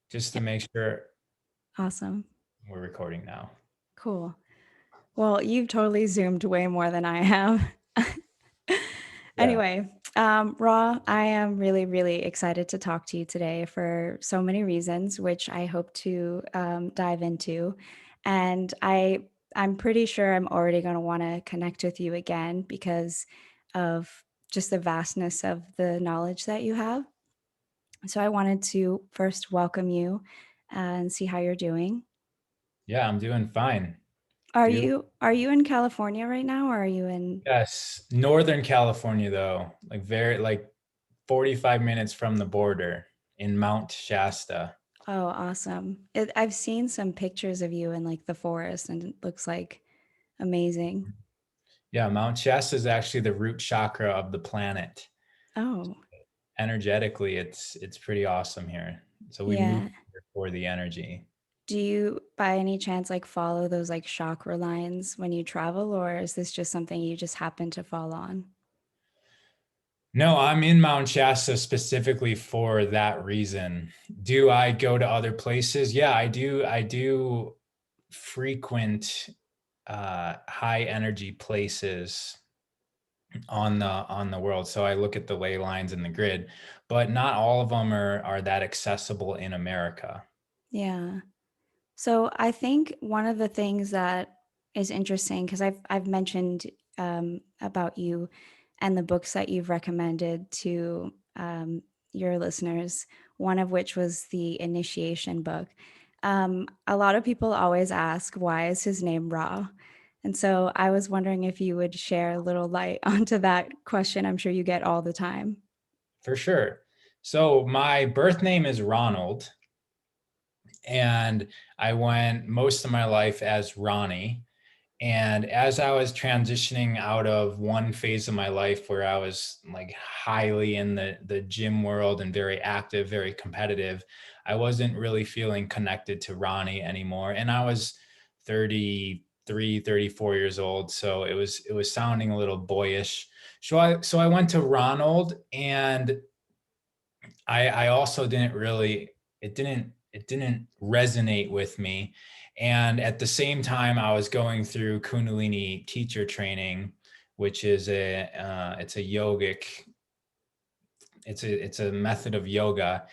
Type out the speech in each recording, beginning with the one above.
just to make sure Awesome. we're recording now. Cool. Well, you've totally zoomed way more than I have. Yeah. Anyway, Raw, I am really, really excited to talk to you today for so many reasons, which I hope to dive into. And I'm pretty sure I'm already going to want to connect with you again because of just the vastness of the knowledge that you have. So I wanted to first welcome you and see how you're doing. Yeah, I'm doing fine. Are You? you in California right now, or are you in? Yes. Northern California, though, like 45 minutes from the border in Mount Shasta. Oh, awesome. I've seen some pictures of you in like the forest, and it looks like amazing. Yeah, Mount Shasta is actually the root chakra of the planet. Oh, Energetically, it's pretty awesome here. So we move yeah. here for the energy. Do you, by any chance, like follow those like chakra lines when you travel, or is this just something you just happen to fall on? No, I'm in Mount Shasta specifically for that reason. Do I go to other places? Yeah, I do. I do frequent high energy places on the world. So I look at the ley lines and the grid, but not all of them are that accessible in America. Yeah. So I think one of the things that is interesting, because I've mentioned about you and the books that you've recommended to your listeners, one of which was the initiation book. A lot of people always ask, why is his name Ra? And so I was wondering if you would share a little light onto that question. I'm sure you get all the time. For sure. So my birth name is Ronald, and I went most of my life as Ronnie. And as I was transitioning out of one phase of my life where I was like highly in the gym world and very active, very competitive, I wasn't really feeling connected to Ronnie anymore. And I was 33, 34 years old. So it was sounding a little boyish. So I went to Ronald, and I also didn't really it didn't resonate with me. And at the same time, I was going through Kundalini teacher training, which is it's a yogic it's a method of yoga.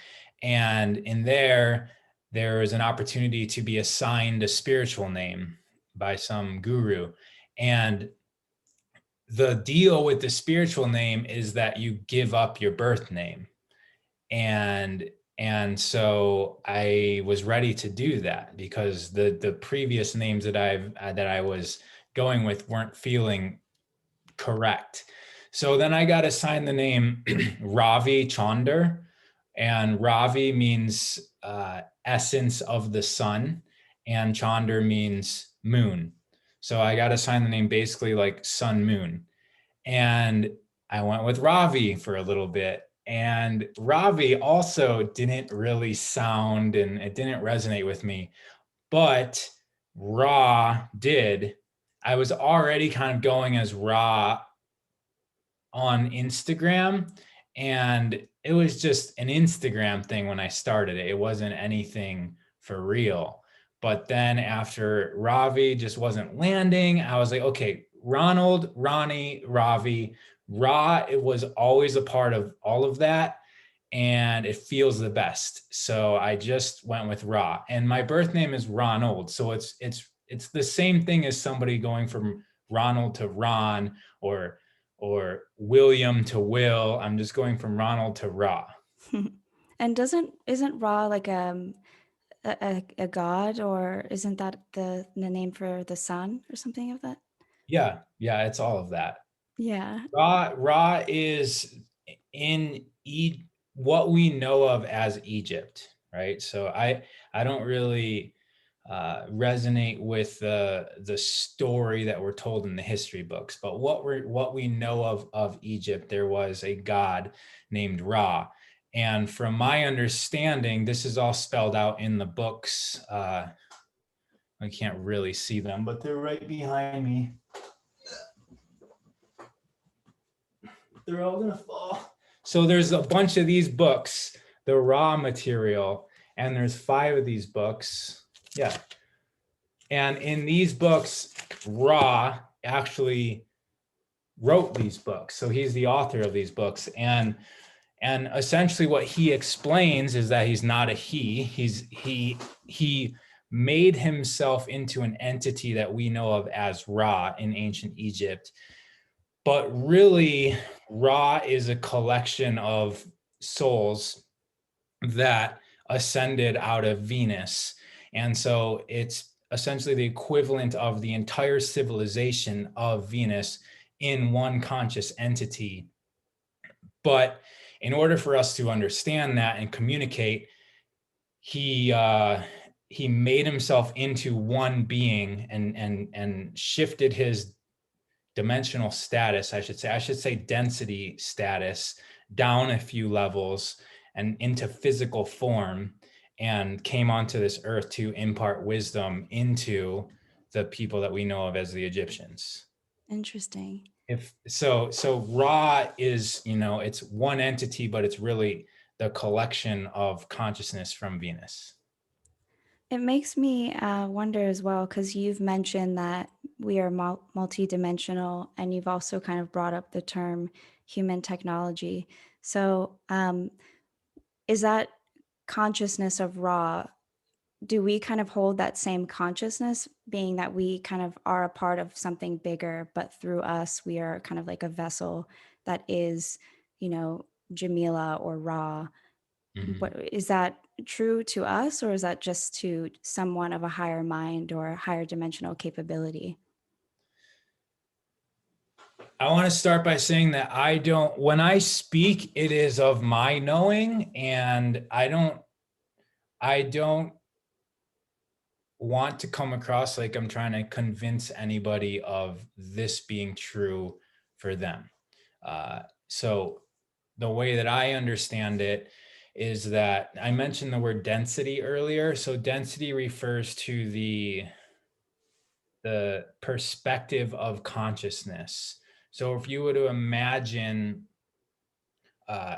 And in there is an opportunity to be assigned a spiritual name by some guru. And the deal with the spiritual name is that you give up your birth name. And so I was ready to do that because the previous names that I was going with weren't feeling correct. So then I got assigned the name Ravi Chander, and Ravi means essence of the sun, and Chander means moon. So I got assigned the name basically like sun moon. And I went with Ravi for a little bit. And Ravi also didn't really sound and it didn't resonate with me, but Ra did. I was already kind of going as Ra on Instagram, and it was just an Instagram thing when I started it. It wasn't anything for real. But then after Ravi just wasn't landing, I was like, okay, Ronald, Ronnie, Ravi, Ra, it was always a part of all of that. And it feels the best. So I just went with Ra. And my birth name is Ronald. So it's the same thing as somebody going from Ronald to Ron, or William to Will. I'm just going from Ronald to Ra. And doesn't isn't Ra like a god, or isn't that the name for the sun or something of that? Yeah, yeah, it's all of that. Yeah. Ra is in what we know of as Egypt, right? So I don't really resonate with the story that we're told in the history books, but what we know of Egypt, there was a god named Ra, and from my understanding, this is all spelled out in the books. I can't really see them, but they're right behind me. They're all gonna fall. So there's a bunch of these books, the raw material, And there's 5 of these books. Yeah. And in these books, Ra actually wrote these books. So he's the author of these books. And essentially what he explains is that he's not a he made himself into an entity that we know of as Ra in ancient Egypt. But really, Ra is a collection of souls that ascended out of Venus. And so it's essentially the equivalent of the entire civilization of Venus in one conscious entity. But in order for us to understand that and communicate, he made himself into one being and shifted his dimensional status, I should say density status, down a few levels and into physical form, and came onto this earth to impart wisdom into the people that we know of as the Egyptians. Interesting. If so Ra is, it's one entity, but it's really the collection of consciousness from Venus. It makes me wonder as well, because you've mentioned that we are multidimensional, and you've also kind of brought up the term human technology. So, is that consciousness of Ra? Do we kind of hold that same consciousness, being that we kind of are a part of something bigger, but through us, we are kind of like a vessel that is, Jamila or Ra? Mm-hmm. What is that true to us, or is that just to someone of a higher mind or higher dimensional capability? I want to start by saying that when I speak, it is of my knowing, and I don't want to come across like I'm trying to convince anybody of this being true for them. So the way that I understand it is that I mentioned the word density earlier. So density refers to the perspective of consciousness. So if you were to imagine uh,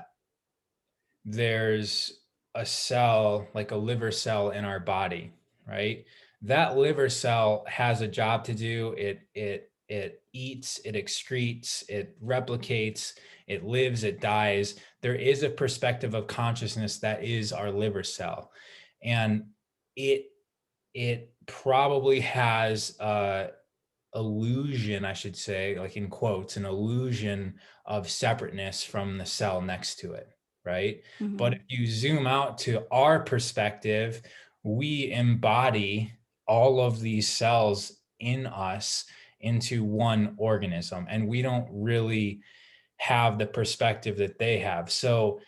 there's a cell, like a liver cell in our body, right? That liver cell has a job to do. It eats, it excretes, it replicates, it lives, it dies. There is a perspective of consciousness that is our liver cell, and it probably has illusion, I should say, like in quotes, an illusion of separateness from the cell next to it, right? But Mm-hmm. if you zoom out to our perspective, we embody all of these cells in us into one organism, and we don't really have the perspective that they have. So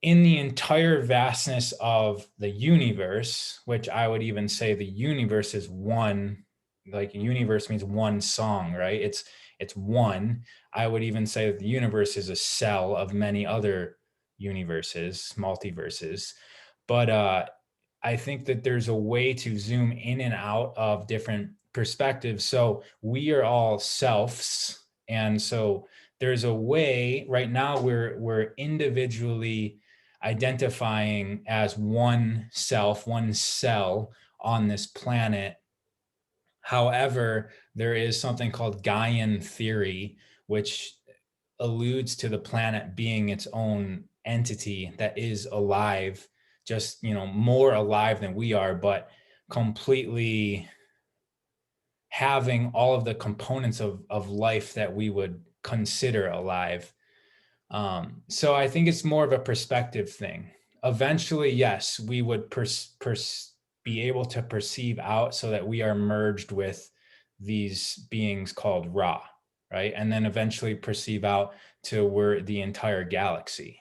in the entire vastness of the universe, which I would even say the universe is one, like universe means one song, right? It's one. I would even say that the universe is a cell of many other universes, multiverses. But I think that there's a way to zoom in and out of different perspectives. So we are all selves, and so there's a way right now we're individually identifying as one self, one cell on this planet. However, there is something called Gaian theory, which alludes to the planet being its own entity that is alive, just, more alive than we are, but completely having all of the components of life that we would consider alive. So I think it's more of a perspective thing. Eventually, yes, we would be able to perceive out so that we are merged with these beings called Ra, right? And then eventually perceive out to we're the entire galaxy,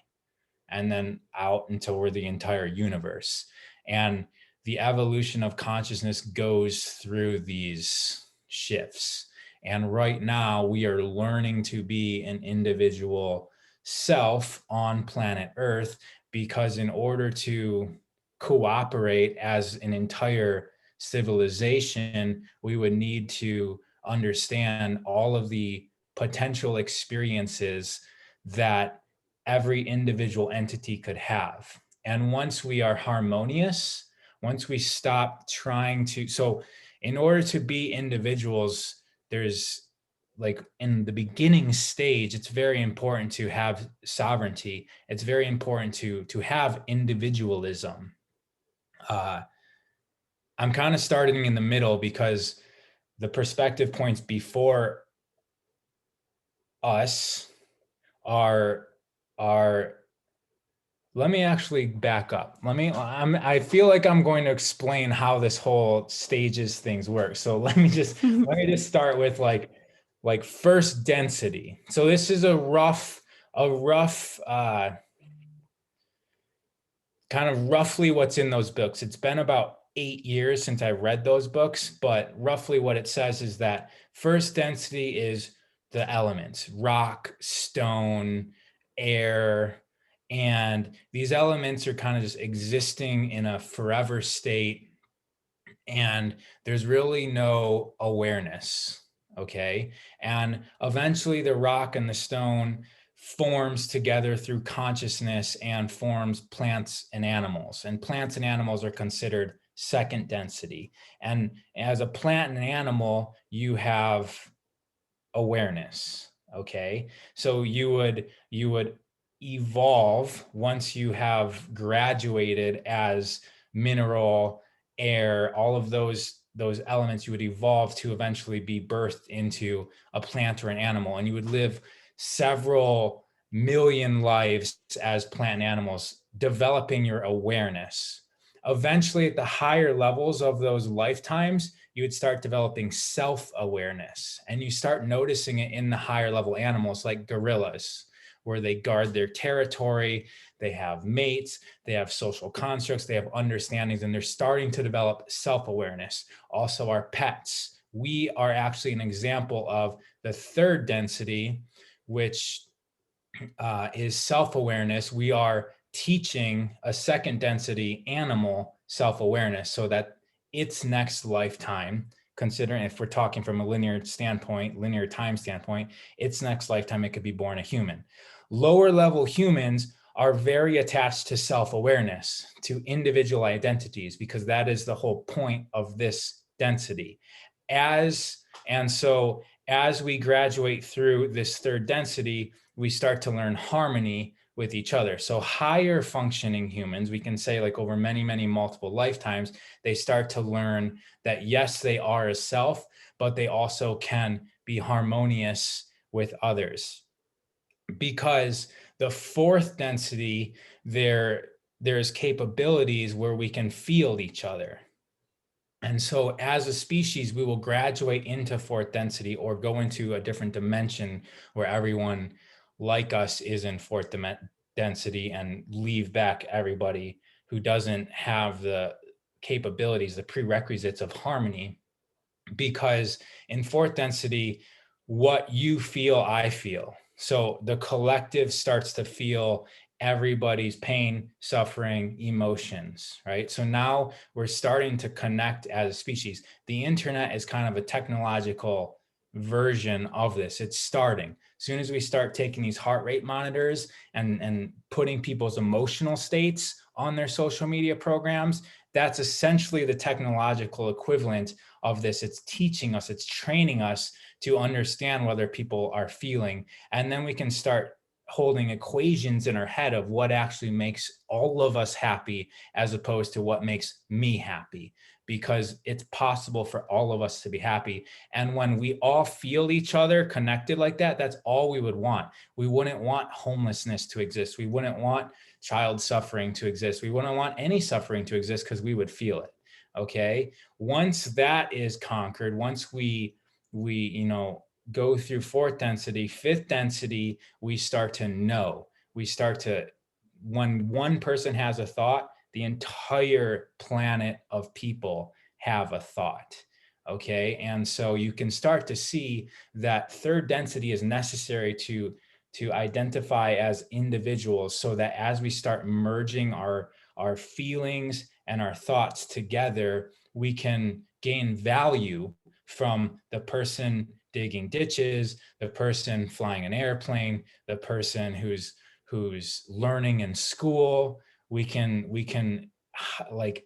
and then out until we're the entire universe. And the evolution of consciousness goes through these shifts. And right now, we are learning to be an individual self on planet Earth, because in order to cooperate as an entire civilization, we would need to understand all of the potential experiences that every individual entity could have. And once we are harmonious, once we stop trying to, so in order to be individuals, there's like in the beginning stage, it's very important to have sovereignty. It's very important to have individualism. I'm kind of starting in the middle because the perspective points before us are let me actually back up. I feel like I'm going to explain how this whole stages things work. So let me just start with like first density. So this is a rough kind of roughly what's in those books. It's been about 8 years since I read those books, but roughly what it says is that first density is the elements: rock, stone, air. And these elements are kind of just existing in a forever state, and there's really no awareness. Okay. And eventually the rock and the stone forms together through consciousness and forms plants and animals. And plants and animals are considered second density. And as a plant and animal, you have awareness. Okay. So you would evolve once you have graduated as mineral, air, all of those elements. You would evolve to eventually be birthed into a plant or an animal, and you would live several million lives as plant and animals, developing your awareness. Eventually, at the higher levels of those lifetimes, you would start developing self-awareness, and you start noticing it in the higher level animals like gorillas, where they guard their territory, they have mates, they have social constructs, they have understandings, and they're starting to develop self-awareness. Also, our pets. We are actually an example of the third density, which is self-awareness. We are teaching a second density animal self-awareness so that its next lifetime, considering if we're talking from a linear standpoint, linear time standpoint, its next lifetime, it could be born a human. Lower level humans are very attached to self-awareness, to individual identities, because that is the whole point of this density. So as we graduate through this third density, we start to learn harmony with each other. So higher functioning humans, we can say like over many, many multiple lifetimes, they start to learn that yes, they are a self, but they also can be harmonious with others. Because the fourth density, there's capabilities where we can feel each other. And so as a species, we will graduate into fourth density or go into a different dimension where everyone like us is in fourth density, and leave back everybody who doesn't have the capabilities, the prerequisites of harmony. Because in fourth density, what you feel, I feel. So the collective starts to feel everybody's pain, suffering, emotions, right? So now we're starting to connect as a species. The internet is kind of a technological version of this. It's starting. As soon as we start taking these heart rate monitors and putting people's emotional states on their social media programs, that's essentially the technological equivalent of this. It's teaching us, it's training us to understand whether people are feeling. And then we can start holding equations in our head of what actually makes all of us happy as opposed to what makes me happy, because it's possible for all of us to be happy. And when we all feel each other connected like that, that's all we would want. We wouldn't want homelessness to exist. We wouldn't want child suffering to exist. We wouldn't want any suffering to exist because we would feel it. Okay. Once that is conquered, once we go through fourth density, fifth density, we start to know. When one person has a thought, the entire planet of people have a thought. Okay. And so you can start to see that third density is necessary to identify as individuals, so that as we start merging our feelings and our thoughts together, we can gain value from the person digging ditches, the person flying an airplane, the person who's learning in school, we can like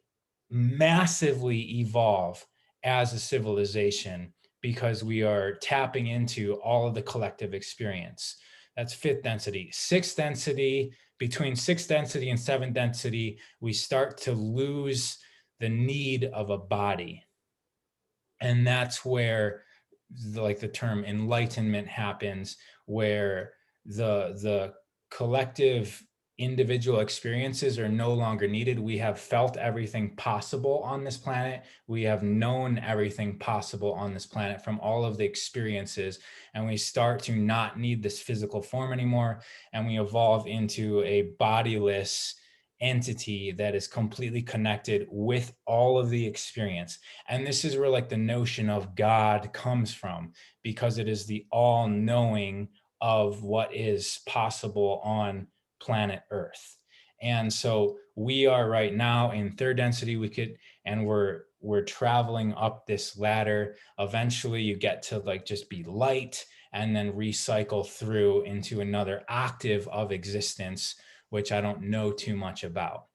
massively evolve as a civilization because we are tapping into all of the collective experience. That's fifth density. Sixth density, between sixth density and seventh density, we start to lose the need of a body. And that's where like the term enlightenment happens, where the collective individual experiences are no longer needed. We have felt everything possible on this planet. We have known everything possible on this planet from all of the experiences, and we start to not need this physical form anymore, and we evolve into a bodiless entity that is completely connected with all of the experience. And this is where like the notion of God comes from, because it is the all-knowing of what is possible on planet Earth. And so we are right now in third density. And we're traveling up this ladder. Eventually you get to like just be light and then recycle through into another octave of existence, which I don't know too much about.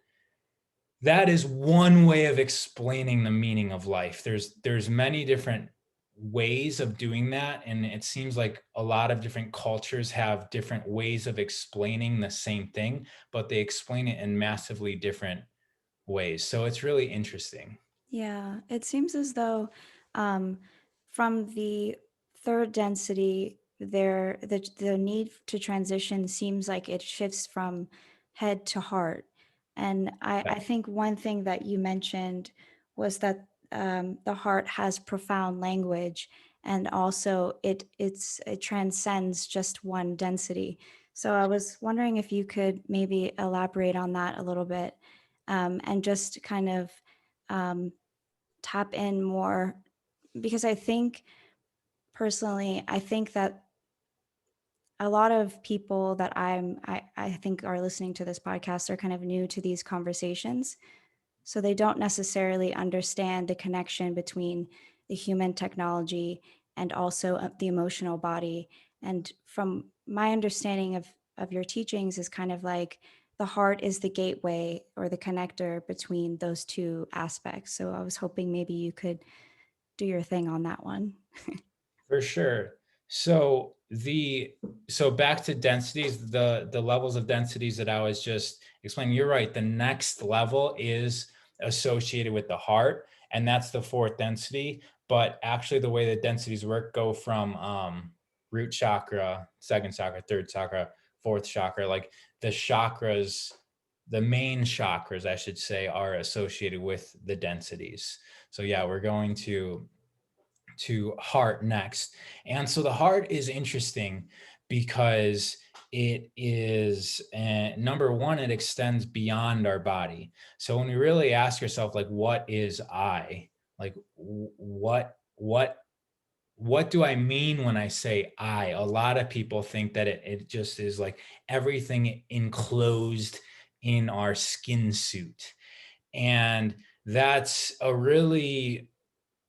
That is one way of explaining the meaning of life. There's many different ways of doing that, and it seems like a lot of different cultures have different ways of explaining the same thing, but they explain it in massively different ways. So it's really interesting. Yeah, it seems as though um, from the third density, the need to transition seems like it shifts from head to heart. And I think one thing that you mentioned was that the heart has profound language, and also it transcends just one density. So I was wondering if you could maybe elaborate on that a little bit, and just kind of um, tap in more, because I think personally, I think that a lot of people that I think are listening to this podcast are kind of new to these conversations. So they don't necessarily understand the connection between the human technology and also the emotional body. And from my understanding of your teachings is kind of like the heart is the gateway or the connector between those two aspects. So I was hoping maybe you could do your thing on that one. For sure. So back to densities, the levels of densities that I was just explaining. You're right. The next level is associated with the heart, and that's the fourth density. But actually, the way that densities work go from root chakra, second chakra, third chakra, fourth chakra. Like the chakras, the main chakras, I should say, are associated with the densities. So yeah, we're going to heart next. And so the heart is interesting because it is number one, it extends beyond our body. So when we really ask yourself, like, what is I? Like, what do I mean when I say I? A lot of people think that it just is like everything enclosed in our skin suit. And that's a really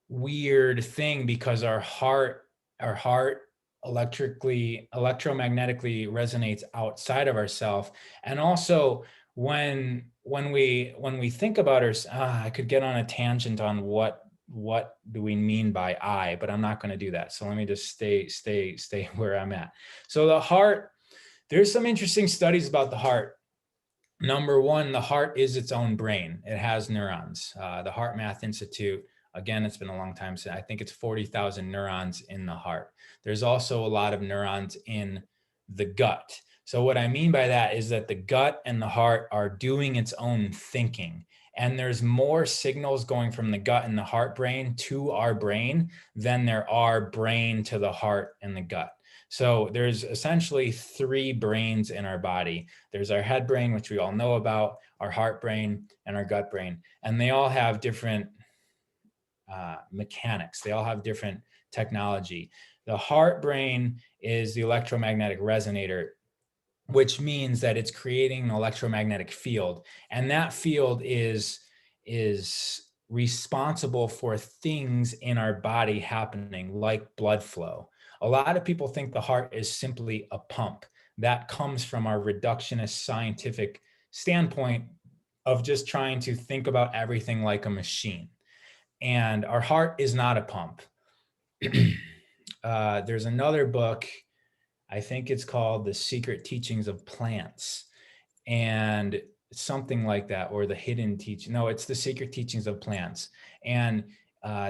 weird thing because our heart electromagnetically resonates outside of ourselves. And also when we think about I could get on a tangent on what do we mean by I, but I'm not going to do that. So let me just stay where I'm at. So the heart, there's some interesting studies about the heart. Number one, the heart is its own brain. It has neurons. The Heart Math Institute, again, it's been a long time since, I think it's 40,000 neurons in the heart. There's also a lot of neurons in the gut. So what I mean by that is that the gut and the heart are doing its own thinking. And there's more signals going from the gut and the heart brain to our brain than there are brain to the heart and the gut. So there's essentially three brains in our body. There's our head brain, which we all know about, our heart brain, and our gut brain. And they all have different mechanics. They all have different technology. The heart brain is the electromagnetic resonator, which means that it's creating an electromagnetic field. And that field is responsible for things in our body happening, like blood flow. A lot of people think the heart is simply a pump. That comes from our reductionist scientific standpoint. of just trying to think about everything like a machine. And our heart is not a pump. There's another book, I think it's called The Secret Teachings of Plants, and something like that, or The Hidden Teaching. No, it's The Secret Teachings of Plants. And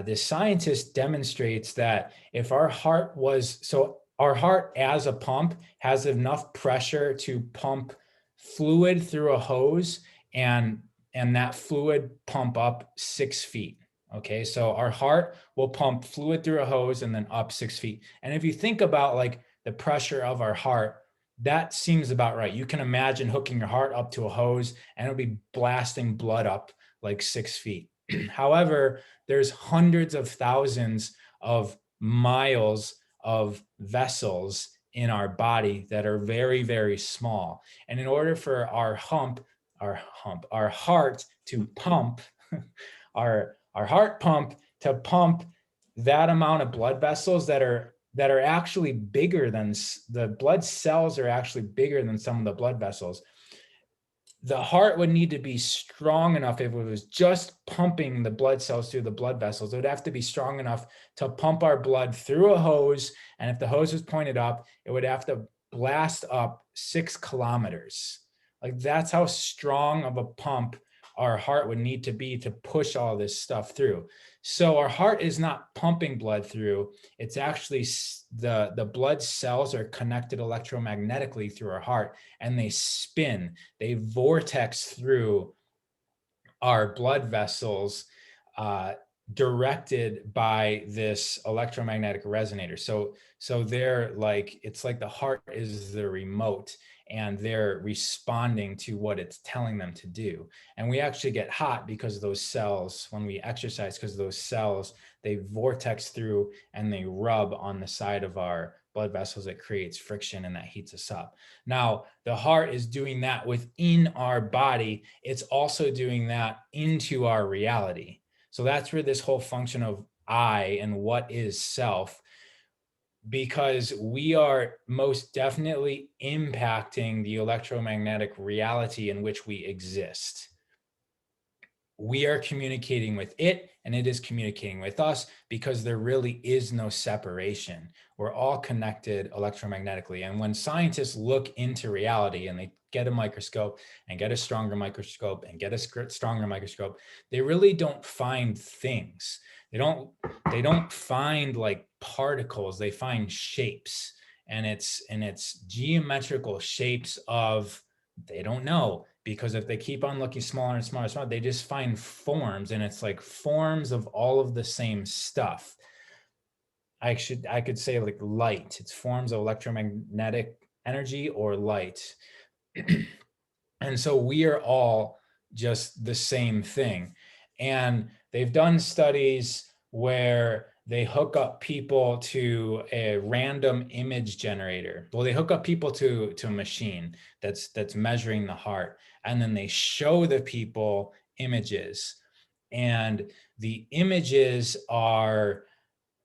this scientist demonstrates that if our heart was, so our heart as a pump has enough pressure to pump fluid through a hose, and that fluid pump up 6 feet. Okay, so our heart will pump fluid through a hose and then up 6 feet. And if you think about like the pressure of our heart, that seems about right. You can imagine hooking your heart up to a hose and it'll be blasting blood up like 6 feet. However, there's hundreds of thousands of miles of vessels in our body that are very, very small. And in order for our heart to pump, our heart pump to pump that amount of blood vessels that are actually bigger than the blood cells are actually bigger than some of the blood vessels. The heart would need to be strong enough. If it was just pumping the blood cells through the blood vessels, it would have to be strong enough to pump our blood through a hose. And if the hose was pointed up, it would have to blast up 6 kilometers. Like that's how strong of a pump our heart would need to be to push all this stuff through. So our heart is not pumping blood through. It's actually the blood cells are connected electromagnetically through our heart, and they spin, they vortex through our blood vessels, directed by this electromagnetic resonator. So they're like, it's like the heart is the remote and they're responding to what it's telling them to do. And we actually get hot because of those cells when we exercise, because those cells, they vortex through and they rub on the side of our blood vessels. It creates friction and that heats us up. Now, the heart is doing that within our body. It's also doing that into our reality. So that's where this whole function of I and what is self, because we are most definitely impacting the electromagnetic reality in which we exist. We are communicating with it and it is communicating with us, because there really is no separation. We're all connected electromagnetically. And when scientists look into reality and they get a microscope and get a stronger microscope and get a stronger microscope, they really don't find things. They don't find like particles, they find shapes. And it's geometrical shapes of, they don't know, because if they keep on looking smaller and smaller and smaller, they just find forms, and it's like forms of all of the same stuff. I could say like light. It's forms of electromagnetic energy or light. And so we are all just the same thing. And they've done studies where they hook up people to a random image generator. Well, they hook up people to a machine that's measuring the heart, and then they show the people images. And the images are,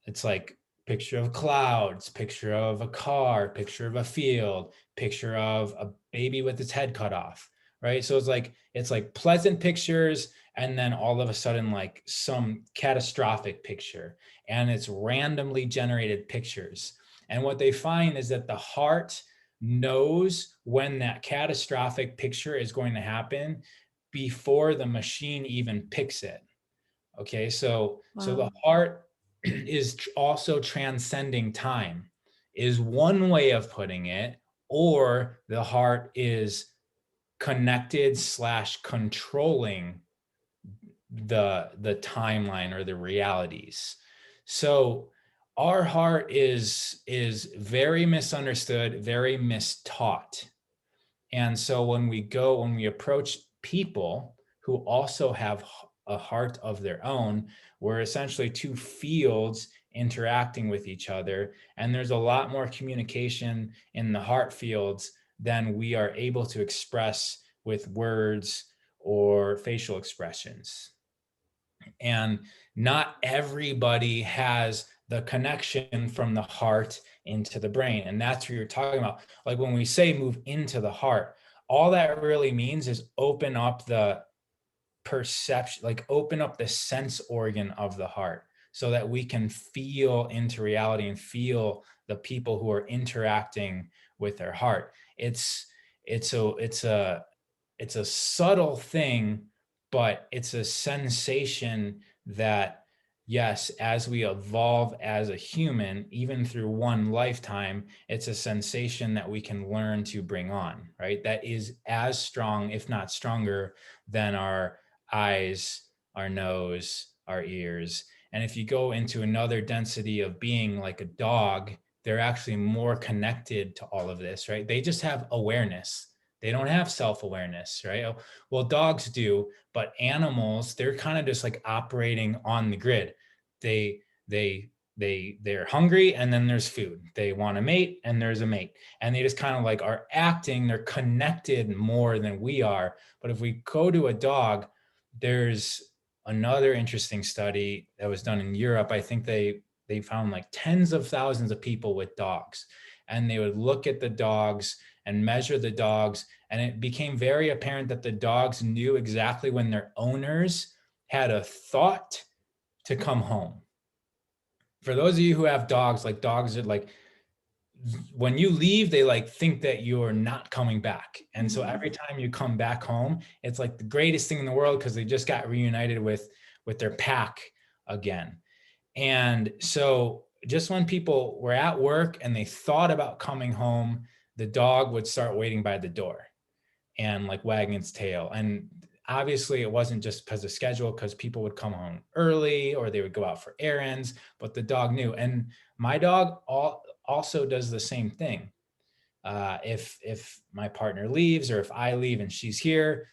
it's like picture of clouds, picture of a car, picture of a field, picture of a baby with its head cut off, right? So it's like pleasant pictures, and then all of a sudden like some catastrophic picture, and it's randomly generated pictures. And what they find is that the heart knows when that catastrophic picture is going to happen before the machine even picks it. Okay, so the heart is also transcending time, is one way of putting it, or the heart is connected / controlling the timeline or the realities. So our heart is very misunderstood, very mistaught. And so when we approach people who also have a heart of their own, we're essentially two fields interacting with each other. And there's a lot more communication in the heart fields than we are able to express with words or facial expressions. And not everybody has the connection from the heart into the brain. And that's what you're talking about. Like when we say move into the heart, all that really means is open up the perception, like open up the sense organ of the heart so that we can feel into reality and feel the people who are interacting with their heart. It's a subtle thing, but it's a sensation that, yes, as we evolve as a human, even through one lifetime, it's a sensation that we can learn to bring on, right? That is as strong, if not stronger, than our eyes, our nose, our ears. And if you go into another density of being like a dog, they're actually more connected to all of this, right? They just have awareness. They don't have self-awareness, right? Oh, well, dogs do, but animals, they're kind of just like operating on the grid. They they they're hungry and then there's food. They want a mate and there's a mate. And they just kind of like are acting, they're connected more than we are. But if we go to a dog, there's another interesting study that was done in Europe. I think they found like tens of thousands of people with dogs, and they would look at the dogs and measure the dogs, and it became very apparent that the dogs knew exactly when their owners had a thought to come home. For those of you who have dogs, like dogs are like, when you leave, they like think that you're not coming back. And so every time you come back home, it's like the greatest thing in the world because they just got reunited with their pack again. And so just when people were at work and they thought about coming home, the dog would start waiting by the door and like wagging its tail. And obviously it wasn't just because of schedule, because people would come home early or they would go out for errands, but the dog knew. And my dog also does the same thing. If my partner leaves or if I leave and she's here,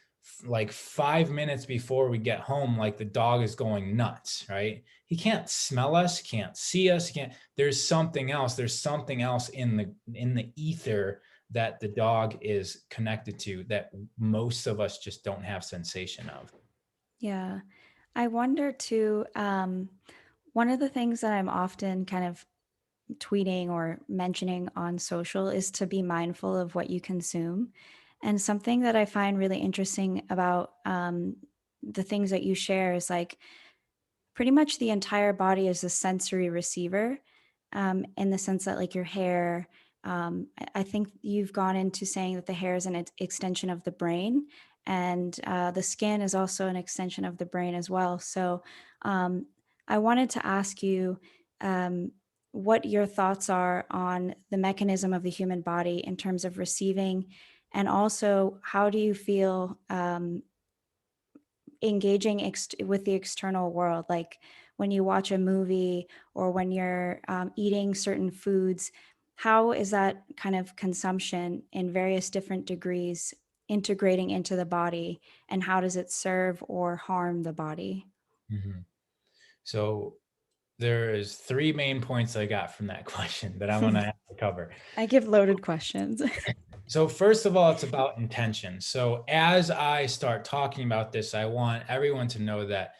like 5 minutes before we get home, like the dog is going nuts, right? He can't smell us, can't see us, can't. There's something else. There's something else in the ether that the dog is connected to that most of us just don't have sensation of. Yeah. I wonder too, one of the things that I'm often kind of tweeting or mentioning on social is to be mindful of what you consume. And something that I find really interesting about the things that you share is like pretty much the entire body is a sensory receiver, in the sense that like your hair, I think you've gone into saying that the hair is an extension of the brain, and the skin is also an extension of the brain as well. So um, I wanted to ask you um, what your thoughts are on the mechanism of the human body in terms of receiving, and also how do you feel engaging with the external world, like when you watch a movie or when you're eating certain foods, how is that kind of consumption in various different degrees integrating into the body, and how does it serve or harm the body? Mhm. So there is three main points I got from that question that I want to have to cover. I give loaded questions. So first of all, it's about intention. So as I start talking about this, I want everyone to know that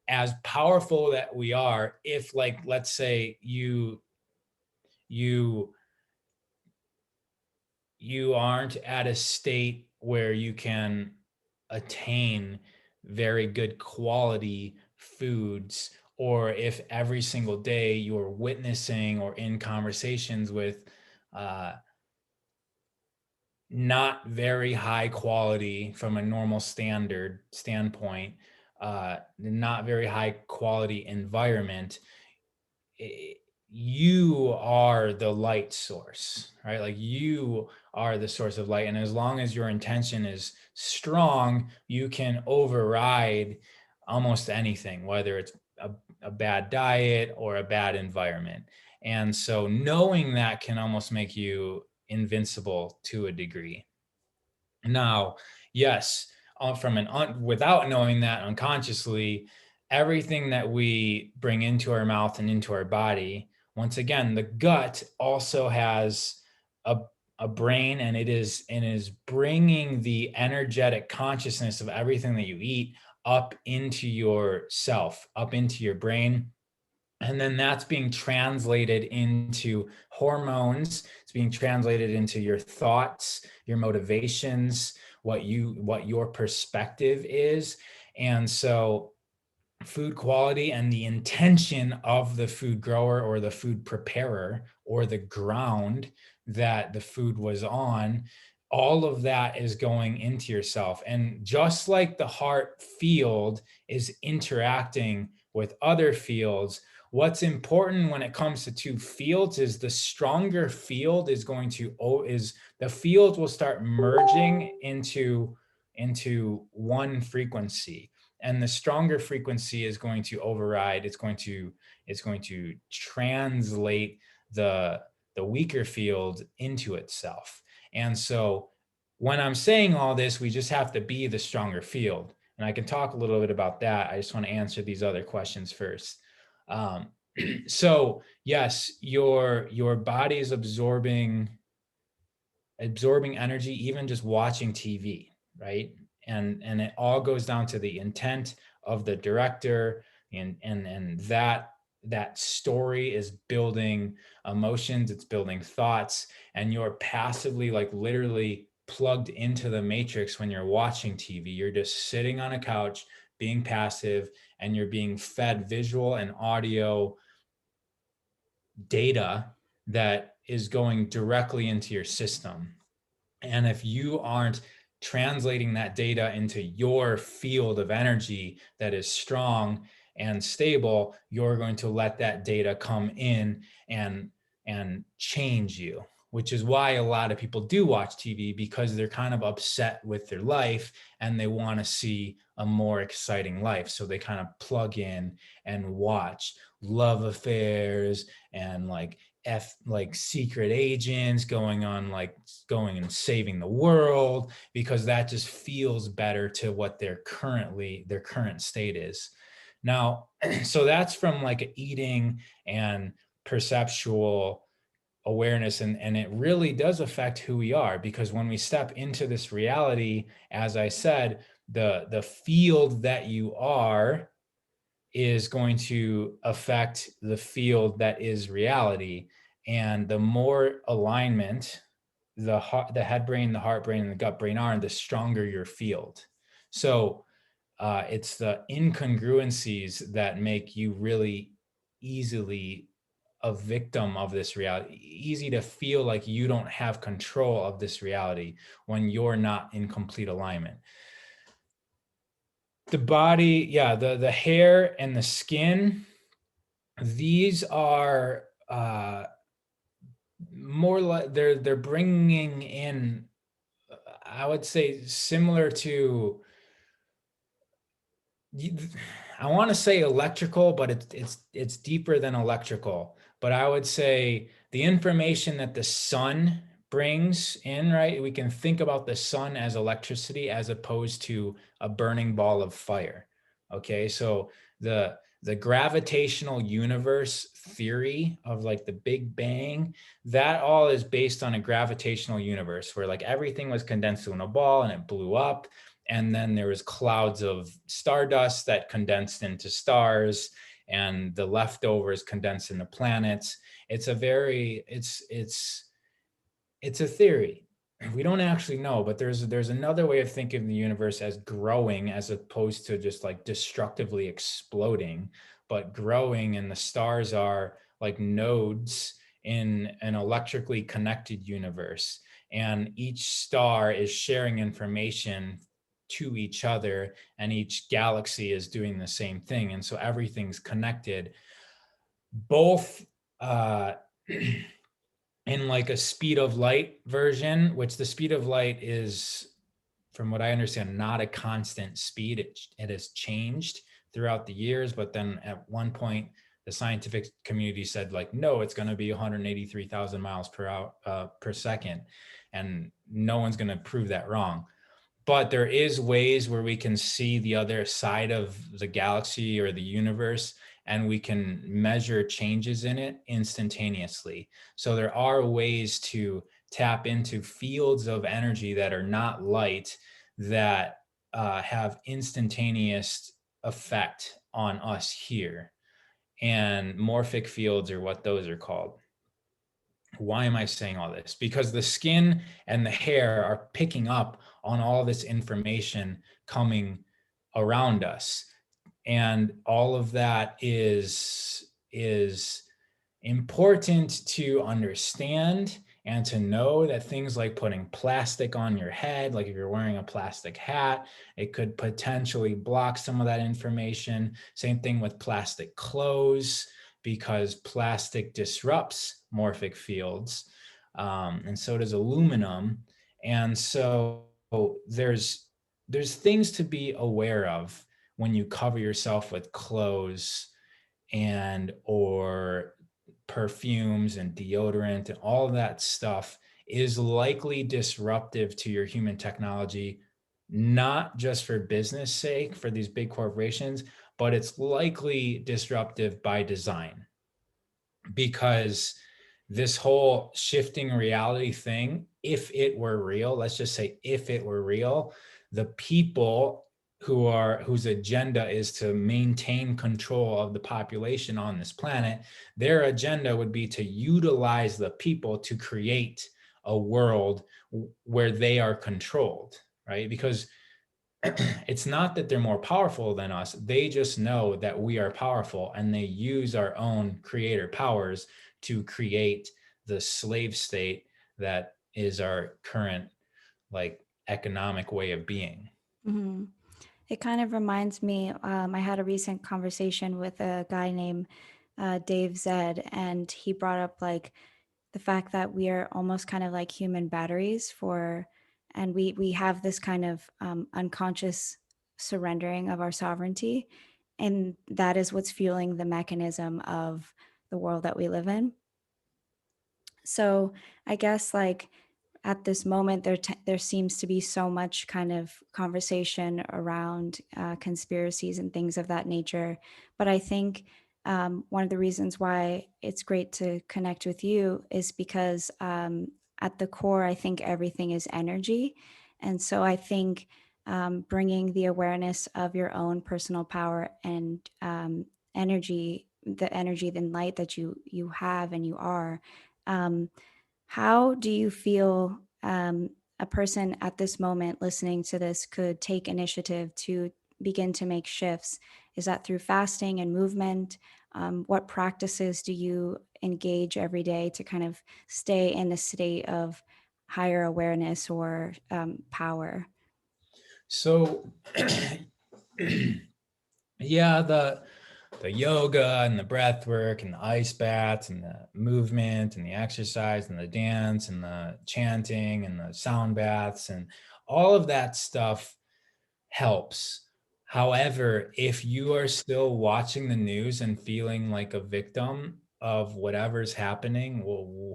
as powerful that we are, if like let's say you you aren't at a state where you can attain very good quality foods, or if every single day you're witnessing or in conversations with uh, not very high quality from a normal standpoint, not very high quality environment, i- you are the light source, right? Like you are the source of light. And as long as your intention is strong, you can override almost anything, whether it's a bad diet or a bad environment. And so knowing that can almost make you invincible to a degree. Now, yes, without knowing that unconsciously, everything that we bring into our mouth and into our body, once again, the gut also has a a brain, and it is bringing the energetic consciousness of everything that you eat up into your self, up into your brain, and then that's being translated into hormones. It's being translated into your thoughts, your motivations, what your perspective is. And so food quality and the intention of the food grower or the food preparer or the ground that the food was on, all of that is going into yourself. And just like the heart field is interacting with other fields, what's important when it comes to two fields is the stronger field is going to, is the field will start merging into one frequency, and the stronger frequency is going to override, it's going to translate the weaker field into itself. And so when I'm saying all this, we just have to be the stronger field. And I can talk a little bit about that. I just want to answer these other questions first. So yes, your body is absorbing energy, even just watching TV, right? And it all goes down to the intent of the director, and that story is building emotions, it's building thoughts, and you're passively, like literally plugged into the matrix when you're watching TV. You're just sitting on a couch being passive, and you're being fed visual and audio data that is going directly into your system. And if you aren't translating that data into your field of energy that is strong and stable, you're going to let that data come in and change you, which is why a lot of people do watch TV, because they're kind of upset with their life and they want to see a more exciting life. So they kind of plug in and watch love affairs and like secret agents going and saving the world, because that just feels better to what their current state is. Now, so that's from like eating and perceptual awareness, and it really does affect who we are, because when we step into this reality, as I said, the field that you are is going to affect the field that is reality. And the more alignment the head brain, the heart brain, and the gut brain are, the stronger your field. So it's the incongruencies that make you really easily a victim of this reality, easy to feel like you don't have control of this reality when you're not in complete alignment. The body, yeah, the hair and the skin, these are more like they're bringing in, I would say, similar to, I want to say electrical, but it's deeper than electrical. But I would say the information that the sun brings in, right? We can think about the sun as electricity as opposed to a burning ball of fire. Okay, so the gravitational universe theory of like the Big Bang, that all is based on a gravitational universe where like everything was condensed in a ball and it blew up, and then there was clouds of stardust that condensed into stars, and the leftovers condensed into planets. It's a very it's a theory. We don't actually know, but there's another way of thinking of the universe as growing as opposed to just like destructively exploding, but growing, and the stars are like nodes in an electrically connected universe, and each star is sharing information to each other, and each galaxy is doing the same thing, and so everything's connected, both in like a speed of light version, which the speed of light is, from what I understand, not a constant speed. It has changed throughout the years, but then at one point the scientific community said like, no, it's going to be 183,000 miles per second, and no one's going to prove that wrong. But there is ways where we can see the other side of the galaxy or the universe, and we can measure changes in it instantaneously. So there are ways to tap into fields of energy that are not light, that have instantaneous effect on us here. And morphic fields are what those are called. Why am I saying all this? Because the skin and the hair are picking up on all this information coming around us. And all of that is important to understand and to know, that things like putting plastic on your head, like if you're wearing a plastic hat, it could potentially block some of that information. Same thing with plastic clothes, because plastic disrupts morphic fields, and so does aluminum. And so there's things to be aware of when you cover yourself with clothes and or perfumes and deodorant, and all of that stuff is likely disruptive to your human technology, not just for business sake for these big corporations, but it's likely disruptive by design, because this whole shifting reality thing, if it were real, let's just say if it were real, the people whose agenda is to maintain control of the population on this planet, their agenda would be to utilize the people to create a world where they are controlled, right? Because it's not that they're more powerful than us. They just know that we are powerful, and they use our own creator powers to create the slave state that is our current like economic way of being. Mhm. It kind of reminds me, I had a recent conversation with a guy named Dave Zed, and he brought up like the fact that we are almost kind of like human batteries for, and we have this kind of unconscious surrendering of our sovereignty, and that is what's fueling the mechanism of the world that we live in. So I guess like at this moment there seems to be so much kind of conversation around conspiracies and things of that nature, but I think one of the reasons why it's great to connect with you is because at the core I think everything is energy, and so I think bringing the awareness of your own personal power and energy, the energy and light that you have and you are, um, how do you feel a person at this moment listening to this could take initiative to begin to make shifts? Is that through fasting and movement? What practices do you engage every day to kind of stay in a state of higher awareness or power? So yeah, the yoga and the breath work and the ice baths and the movement and the exercise and the dance and the chanting and the sound baths and all of that stuff helps. However, if you are still watching the news and feeling like a victim of whatever's happening,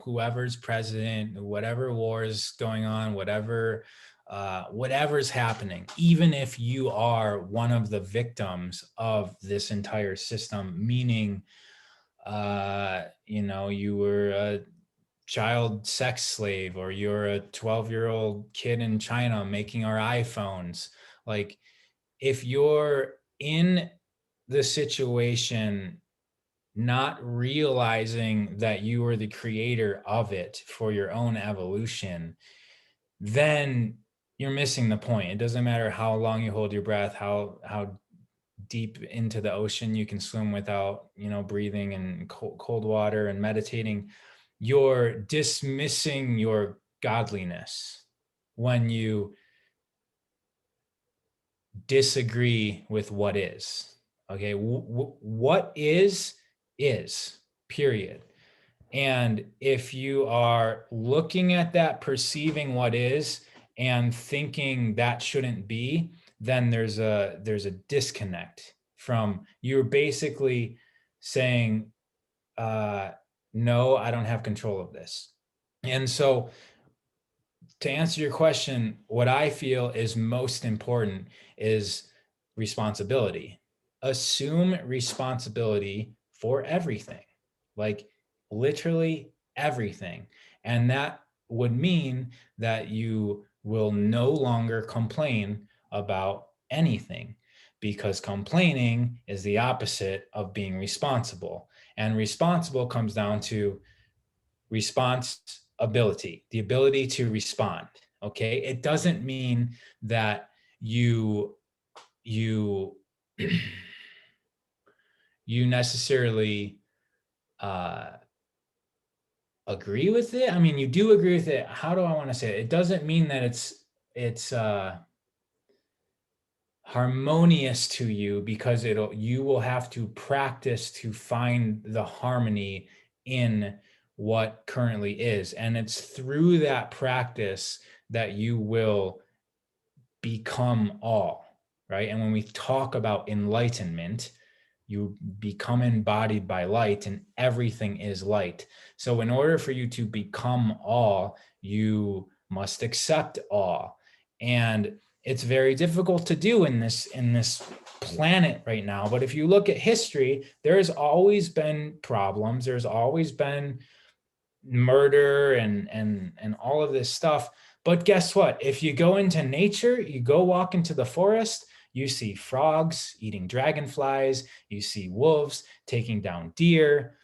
whoever's president, whatever war is going on, whatever's happening, even if you are one of the victims of this entire system, meaning, you were a child sex slave, or you're a 12-year-old kid in China making our iPhones, like if you're in the situation not realizing that you are the creator of it for your own evolution, then you're missing the point. It doesn't matter how long you hold your breath, how deep into the ocean you can swim without, breathing in cold water and meditating. You're dismissing your godliness when you disagree with what is. Okay, what is, period. And if you are looking at that, perceiving what is, and thinking that shouldn't be, then there's a disconnect. From, you're basically saying, no, I don't have control of this. And so, to answer your question, what I feel is most important is responsibility. Assume responsibility for everything, like literally everything. And that would mean that you will no longer complain about anything, because complaining is the opposite of being responsible. And responsible comes down to response ability, the ability to respond. Okay. It doesn't mean that you you necessarily uh, agree with it. I mean, you do agree with it. How do I want to say it? It doesn't mean that it's harmonious to you, because you will have to practice to find the harmony in what currently is. And it's through that practice that you will become all, right? And when we talk about enlightenment, you become embodied by light, and everything is light. So in order for you to become all, you must accept all. And it's very difficult to do in this planet right now. But if you look at history, there's always been problems. There's always been murder and all of this stuff. But guess what? If you go into nature, you go walk into the forest, you see frogs eating dragonflies, you see wolves taking down deer.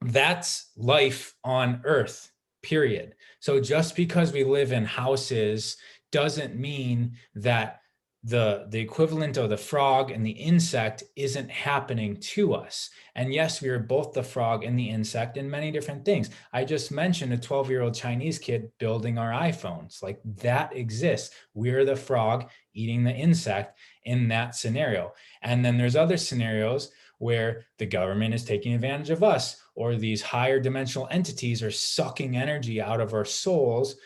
That's life on Earth, period. So just because we live in houses doesn't mean that the equivalent of the frog and the insect isn't happening to us. And yes, we are both the frog and the insect in many different things. I just mentioned a 12-year-old Chinese kid building our iPhones. Like, that exists. We're the frog eating the insect in that scenario. And then there's other scenarios where the government is taking advantage of us, or these higher dimensional entities are sucking energy out of our souls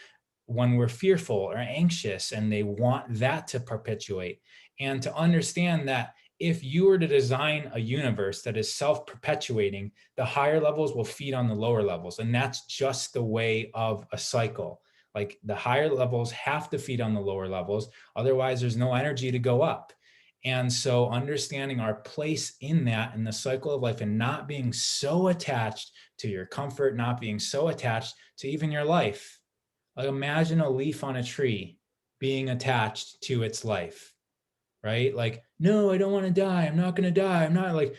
when we're fearful or anxious, and they want that to perpetuate. And to understand that if you were to design a universe that is self-perpetuating, the higher levels will feed on the lower levels. And that's just the way of a cycle. Like, the higher levels have to feed on the lower levels. Otherwise, there's no energy to go up. And so understanding our place in that, in the cycle of life, and not being so attached to your comfort, not being so attached to even your life. Like, imagine a leaf on a tree being attached to its life, right? Like, no, I don't want to die. I'm not going to die. I'm not like,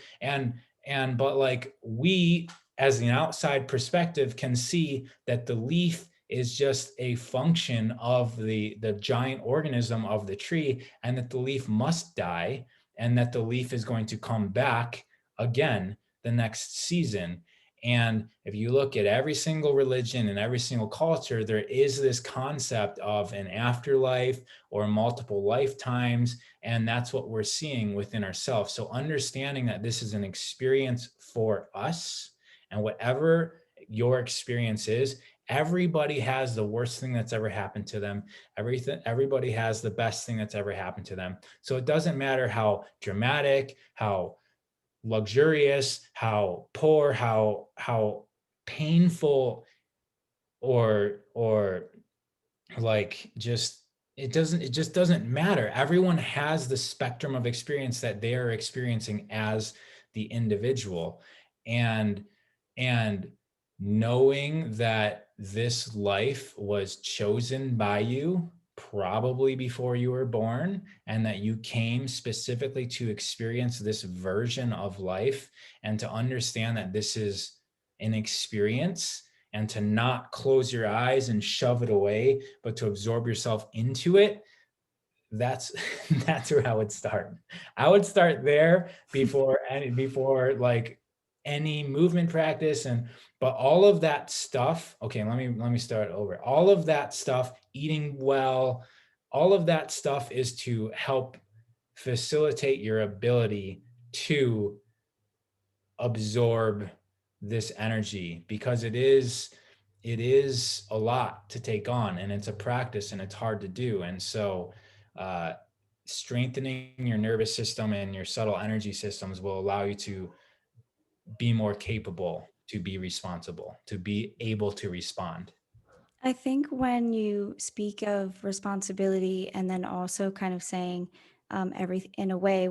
but like, we, as an outside perspective, can see that the leaf is just a function of the giant organism of the tree, and that the leaf must die, and that the leaf is going to come back again the next season. And if you look at every single religion and every single culture, there is this concept of an afterlife or multiple lifetimes. And that's what we're seeing within ourselves. So understanding that this is an experience for us, and whatever your experience is, everybody has the worst thing that's ever happened to them. Everybody has the best thing that's ever happened to them. So it doesn't matter how dramatic, how luxurious, how poor, how painful, or like, just it just doesn't matter. Everyone has the spectrum of experience that they are experiencing as the individual. And and knowing that this life was chosen by you probably before you were born, and that you came specifically to experience this version of life, and to understand that this is an experience, and to not close your eyes and shove it away, but to absorb yourself into it. That's that's where I would start. I would start there before like any movement practice. And but all of that stuff, okay, let me start over. All of that stuff, eating well, all of that stuff is to help facilitate your ability to absorb this energy, because it is a lot to take on, and it's a practice, and it's hard to do. And so uh, strengthening your nervous system and your subtle energy systems will allow you to be more capable, to be responsible, to be able to respond. I think when you speak of responsibility and then also kind of saying everything in a way,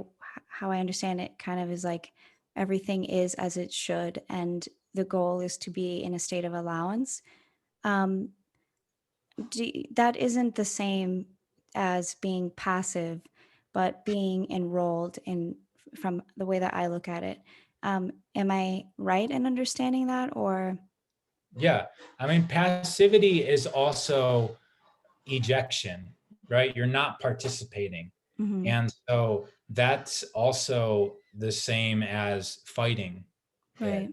how I understand it kind of is like everything is as it should, and the goal is to be in a state of allowance. Um, that isn't the same as being passive, but being enrolled in, from the way that I look at it. Am I right in understanding that, or? Yeah, I mean, passivity is also ejection, right? You're not participating. Hmm. And so that's also the same as fighting it. Right.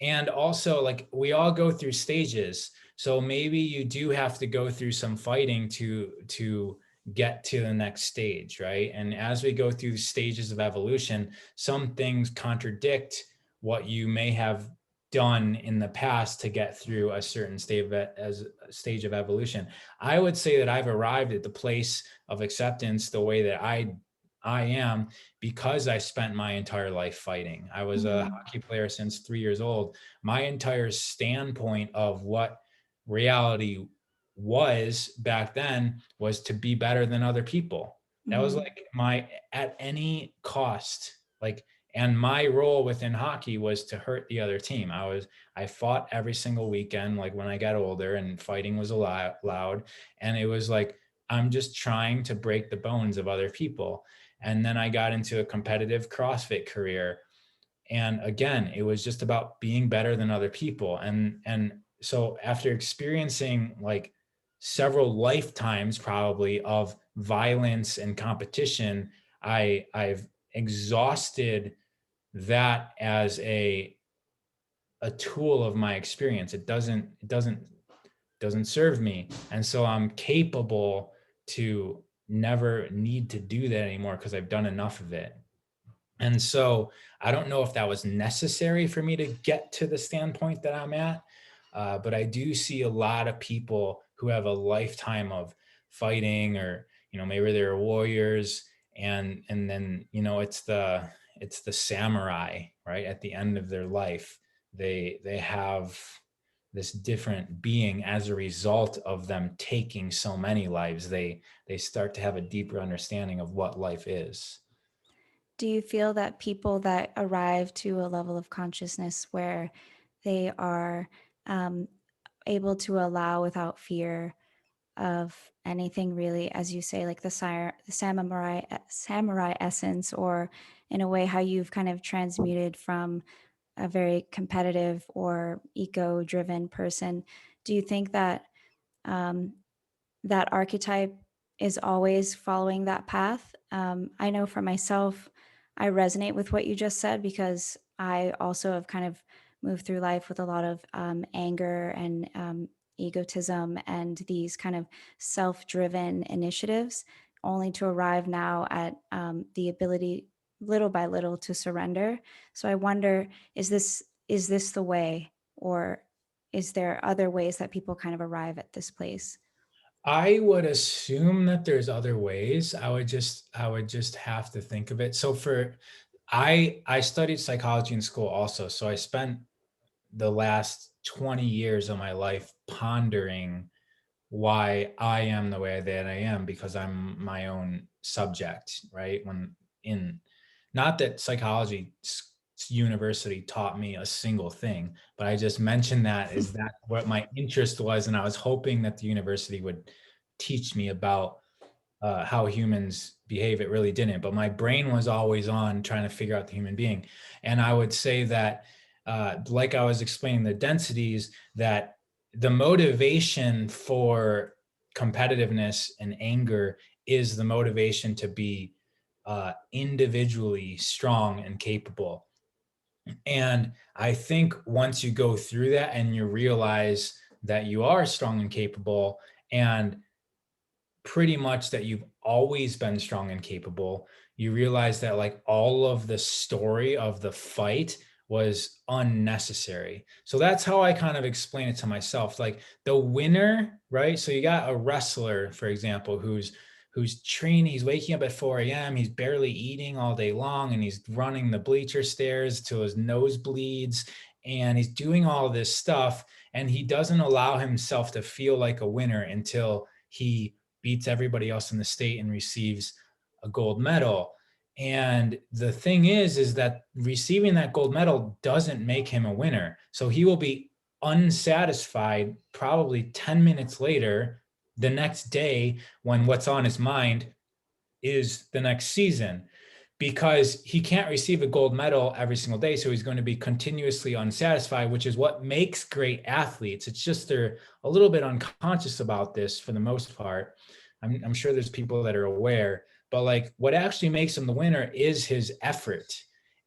And also, like, we all go through stages. So maybe you do have to go through some fighting to get to the next stage, right? And as we go through stages of evolution, some things contradict what you may have done in the past to get through a certain stage of evolution. I would say that I've arrived at the place of acceptance the way that I am, because I spent my entire life fighting. I was a Hmm. hockey player since 3 years old. My entire standpoint of what reality was back then was to be better than other people. That was Hmm. like my, at any cost. Like, and my role within hockey was to hurt the other team. I fought every single weekend, like when I got older, and fighting was allowed. And it was like, I'm just trying to break the bones of other people. And then I got into a competitive CrossFit career. And again, it was just about being better than other people. And so after experiencing like several lifetimes probably of violence and competition, I've exhausted that as a tool of my experience. It doesn't serve me. And so I'm capable to never need to do that anymore because I've done enough of it. And so I don't know if that was necessary for me to get to the standpoint that I'm at, but I do see a lot of people who have a lifetime of fighting, or maybe they're warriors, and then it's the samurai, right? At the end of their life, they have this different being as a result of them taking so many lives. They start to have a deeper understanding of what life is. Do you feel that people that arrive to a level of consciousness where they are um, able to allow without fear of anything really, as you say, like the samurai essence, or in a way how you've kind of transmuted from a very competitive or ego driven person, do you think that um, that archetype is always following that path? I know for myself, I resonate with what you just said because I also have kind of moved through life with a lot of anger and egotism and these kind of self driven initiatives, only to arrive now at the ability, little by little, to surrender. So I wonder, is this the way, or is there other ways that people kind of arrive at this place? I would assume that there's other ways. I would just have to think of it. So I studied psychology in school also. So I spent the last 20 years of my life pondering why I am the way that I am, because I'm my own subject, right? When in Not that psychology university taught me a single thing, but I just mentioned that is that what my interest was, and I was hoping that the university would teach me about how humans behave. It really didn't, but my brain was always on trying to figure out the human being. And I would say that, like I was explaining the densities, that the motivation for competitiveness and anger is the motivation to be individually strong and capable. And I think once you go through that and you realize that you are strong and capable, and pretty much that you've always been strong and capable, you realize that like all of the story of the fight was unnecessary. So that's how I kind of explain it to myself. Like the winner, right? So you got a wrestler, for example, who's training, he's waking up at 4 a.m., he's barely eating all day long, and he's running the bleacher stairs till his nose bleeds, and he's doing all this stuff, and he doesn't allow himself to feel like a winner until he beats everybody else in the state and receives a gold medal. And the thing is that receiving that gold medal doesn't make him a winner. So he will be unsatisfied probably 10 minutes later, the next day, when what's on his mind is the next season, because he can't receive a gold medal every single day. So he's going to be continuously unsatisfied, which is what makes great athletes. It's just they're a little bit unconscious about this for the most part. I'm sure there's people that are aware, but like what actually makes him the winner is his effort.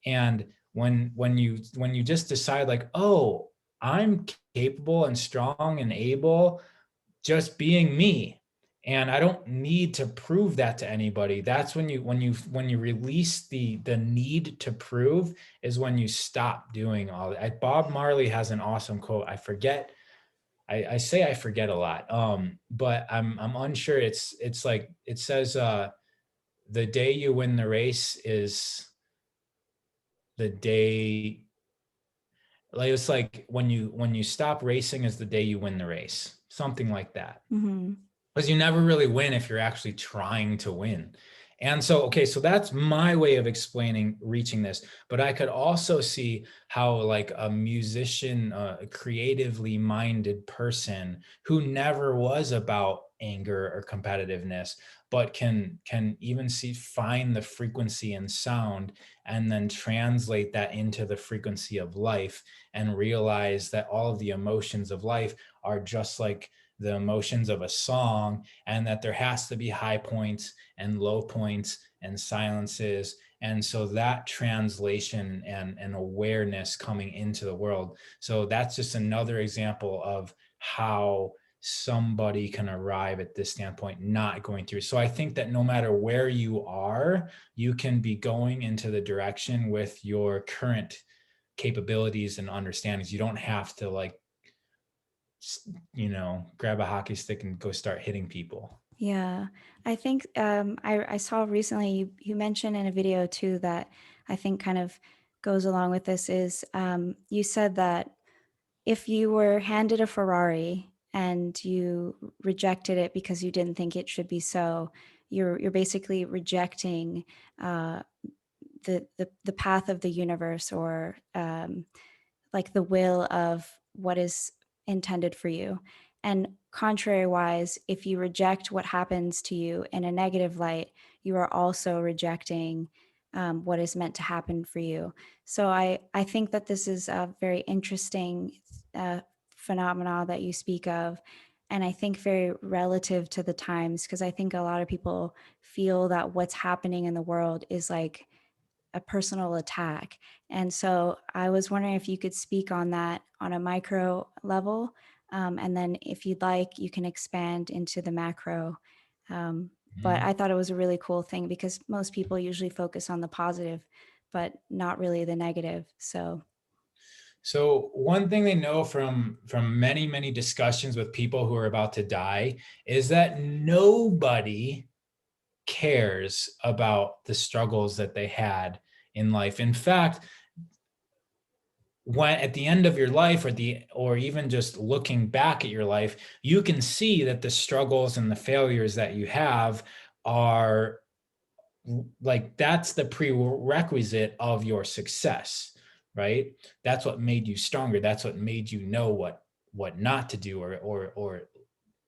And when you just decide like, oh, I'm capable and strong and able just being me, and I don't need to prove that to anybody. That's when you release the need to prove, is when you stop doing all that. Bob Marley has an awesome quote. I forget. I say I forget a lot. But I'm unsure. It's like it says, the day you win the race is the day, like it's like when you stop racing is the day you win the race, something like that. Mm-hmm. Because you never really win if you're actually trying to win. And so, okay, so that's my way of explaining reaching this. But I could also see how, like, a musician, a creatively minded person who never was about anger or competitiveness, but can even find the frequency in sound and then translate that into the frequency of life, and realize that all of the emotions of life are just like the emotions of a song, and that there has to be high points and low points and silences. And so that translation and awareness coming into the world. So that's just another example of how somebody can arrive at this standpoint, not going through. So I think that no matter where you are, you can be going into the direction with your current capabilities and understandings. You don't have to, like, grab a hockey stick and go start hitting people. Yeah, I think I saw recently you mentioned in a video too that I think kind of goes along with this is you said that if you were handed a Ferrari and you rejected it because you didn't think it should be so, you're basically rejecting uh, the path of the universe, or like the will of what is intended for you. And contrary wise, if you reject what happens to you in a negative light, you are also rejecting what is meant to happen for you. So I think that this is a very interesting uh, phenomena that you speak of. And I think very relative to the times, because I think a lot of people feel that what's happening in the world is like a personal attack. And so I was wondering if you could speak on that on a micro level. And then if you'd like, you can expand into the macro. But Mhm. I thought it was a really cool thing because most people usually focus on the positive, but not really the negative. So one thing they know from many, many discussions with people who are about to die is that nobody cares about the struggles that they had in life. In fact, when at the end of your life, or even just looking back at your life, you can see that the struggles and the failures that you have are, like, that's the prerequisite of your success, right? That's what made you stronger. That's what made you know what not to do, or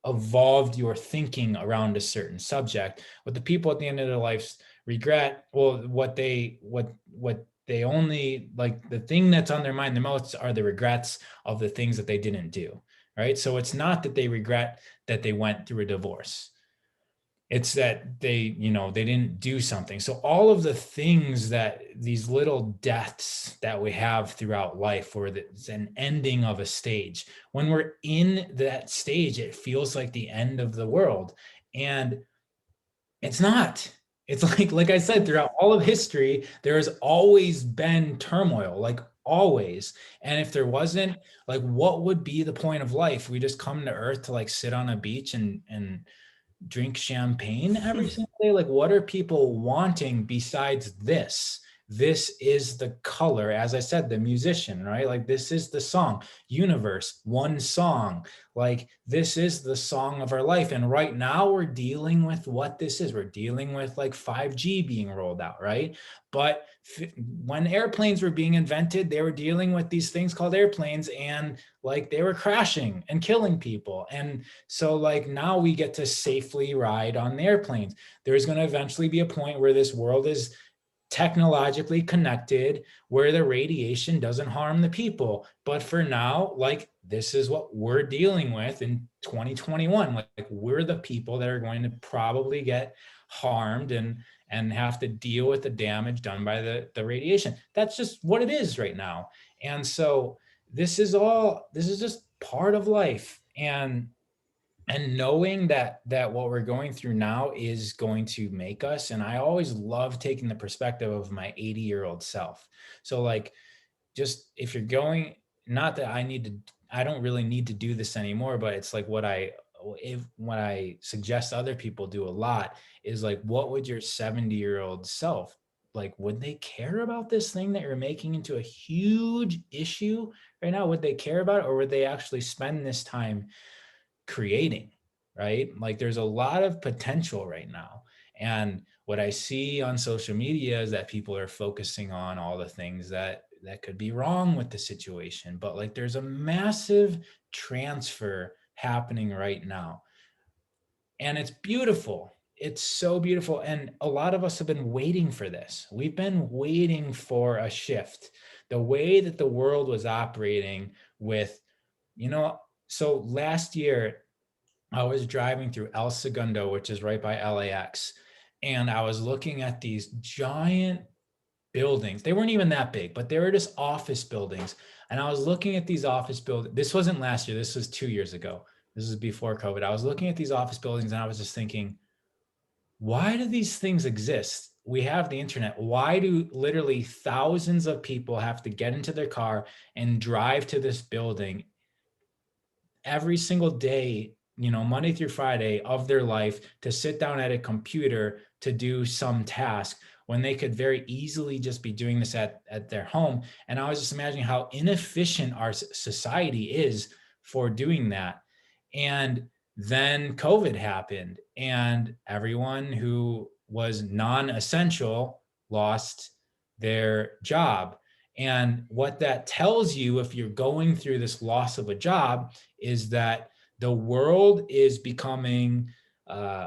evolved your thinking around a certain subject. What the people at the end of their lives regret, well, what they only, like, the thing that's on their mind the most are the regrets of the things that they didn't do, right? So it's not that they regret that they went through a divorce. It's that they didn't do something. So all of the things, that these little deaths that we have throughout life, where it's an ending of a stage, when we're in that stage, it feels like the end of the world. And it's not. It's like I said, throughout all of history, there has always been turmoil, like, always. And if there wasn't, like, what would be the point of life? We just come to earth to, like, sit on a beach and drink champagne every single day? Like, what are people wanting besides this? This is the color, as I said, the musician, right? Like, this is the song, universe, one song. Like, this is the song of our life. And right now we're dealing with what this is. We're dealing with, like, 5G being rolled out, right? But when airplanes were being invented, they were dealing with these things called airplanes, and, like, they were crashing and killing people. And so, like, now we get to safely ride on the airplanes. There's going to eventually be a point where this world is technologically connected, where the radiation doesn't harm the people. But for now, like, this is what we're dealing with in 2021. Like, we're the people that are going to probably get harmed and have to deal with the damage done by the radiation. That's just what it is right now. And so this is just part of life. And knowing that what we're going through now is going to make us. And I always love taking the perspective of my 80-year-old self. So like, just if you're going, not that I don't really need to do this anymore, but it's like what I suggest other people do a lot is like, what would your 70-year-old self, like, would they care about this thing that you're making into a huge issue right now? Would they care about it, or would they actually spend this time creating, right? Like there's a lot of potential right now. And what I see on social media is that people are focusing on all the things that could be wrong with the situation. But like there's a massive transfer happening right now. And it's beautiful. It's so beautiful. And a lot of us have been waiting for this. We've been waiting for a shift. The way that the world was operating with, so last year, I was driving through El Segundo, which is right by LAX, and I was looking at these giant buildings. They weren't even that big, but they were just office buildings. And I was looking at these office buildings. This wasn't last year. This was 2 years ago. This is before COVID. I was looking at these office buildings and I was just thinking, why do these things exist? We have the internet. Why do literally thousands of people have to get into their car and drive to this building every single day, Monday through Friday of their life, to sit down at a computer to do some task when they could very easily just be doing this at their home? And I was just imagining how inefficient our society is for doing that. And then COVID happened, and everyone who was non-essential lost their job. And what that tells you, if you're going through this loss of a job, is that the world is becoming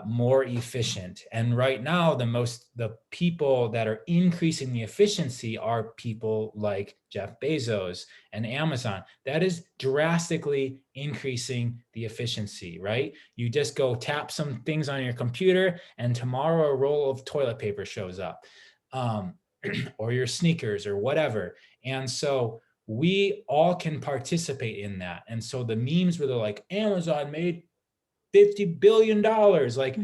more efficient. And right now, the people that are increasing the efficiency are people like Jeff Bezos and Amazon. That is drastically increasing the efficiency, right? You just go tap some things on your computer, and tomorrow a roll of toilet paper shows up, or your sneakers or whatever. And so we all can participate in that. And so the memes where they're like, Amazon made $50 billion, like,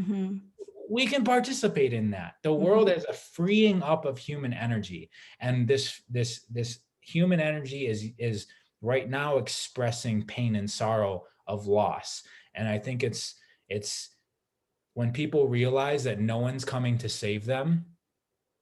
we can participate in that. The world is a freeing up of human energy. And this human energy is right now expressing pain and sorrow of loss. And I think it's when people realize that no one's coming to save them,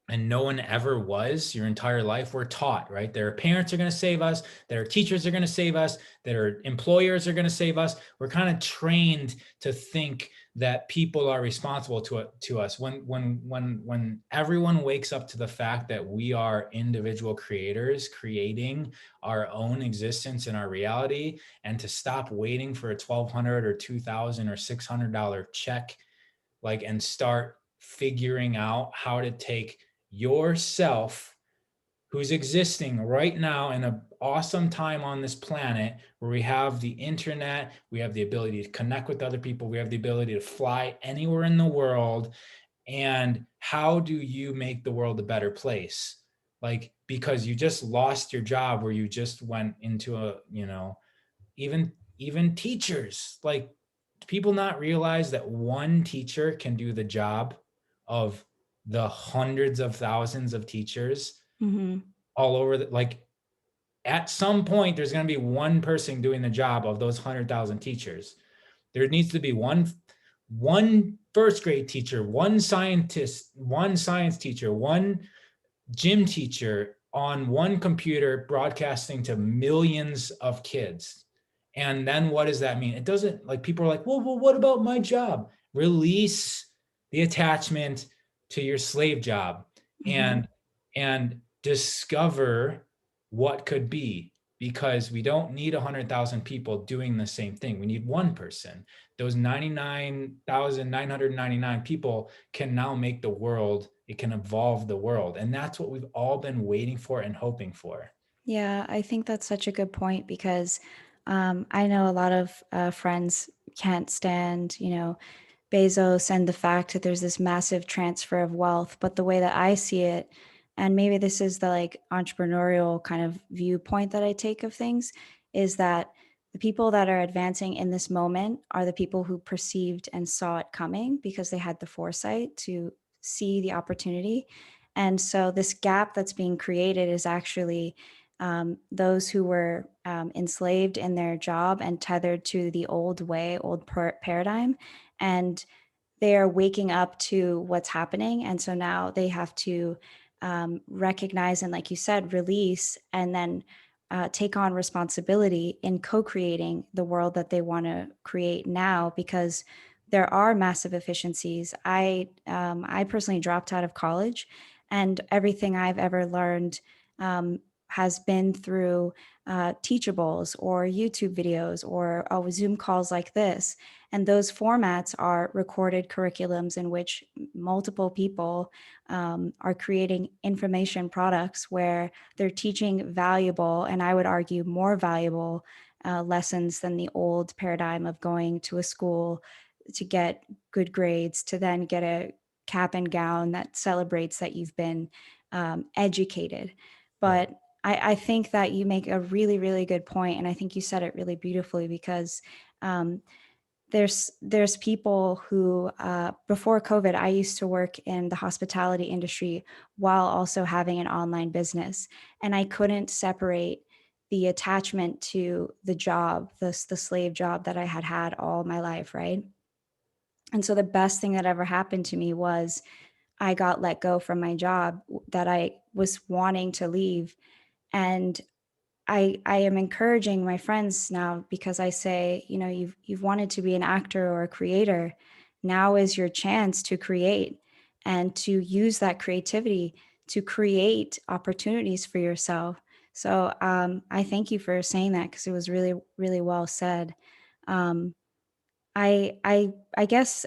and no one ever was your entire life. We're taught, right? Their parents are going to save us. Their teachers are going to save us. Their employers are going to save us. We're kind of trained to think that people are responsible to us. When everyone wakes up to the fact that we are individual creators creating our own existence and our reality, and to stop waiting for a $1,200 or $2,000 or $600 check, and start figuring out how to take yourself, who's existing right now in an awesome time on this planet where we have the internet, we have the ability to connect with other people, we have the ability to fly anywhere in the world. And how do you make the world a better place? Because you just lost your job, where you just went into even teachers, people not realize that one teacher can do the job of the hundreds of thousands of teachers all over at some point, there's going to be one person doing the job of those 100,000 teachers. There needs to be one first grade teacher, one scientist, one science teacher, one gym teacher on one computer broadcasting to millions of kids. And then what does that mean? It doesn't, people are like, well, what about my job? Release the attachment to your slave job and discover what could be, because we don't need 100,000 people doing the same thing. We need one person. Those 99,999 people can now make the world. It can evolve the world. And that's what we've all been waiting for and hoping for. Yeah, I think that's such a good point, because I know a lot of friends can't stand, Bezos and the fact that there's this massive transfer of wealth. But the way that I see it, and maybe this is the like entrepreneurial kind of viewpoint that I take of things, is that the people that are advancing in this moment are the people who perceived and saw it coming because they had the foresight to see the opportunity. And so this gap that's being created is actually those who were enslaved in their job and tethered to the old way, old paradigm. And they are waking up to what's happening. And so now they have to recognize and, like you said, release and then take on responsibility in co-creating the world that they want to create now, because there are massive efficiencies. I personally dropped out of college, and everything I've ever learned has been through teachables or YouTube videos or Zoom calls like this. And those formats are recorded curriculums in which multiple people are creating information products where they're teaching valuable, and I would argue more valuable lessons than the old paradigm of going to a school to get good grades, to then get a cap and gown that celebrates that you've been educated. Right. But I think that you make a really, really good point, and I think you said it really beautifully, because there's people who before COVID, I used to work in the hospitality industry while also having an online business, and I couldn't separate the attachment to the job, the slave job that I had had all my life, right? And so the best thing that ever happened to me was I got let go from my job that I was wanting to leave. And I am encouraging my friends now, because I say, you know, you've wanted to be an actor or a creator. Now is your chance to create and to use that creativity to create opportunities for yourself. So I thank you for saying that, because it was really, really well said. Um, I guess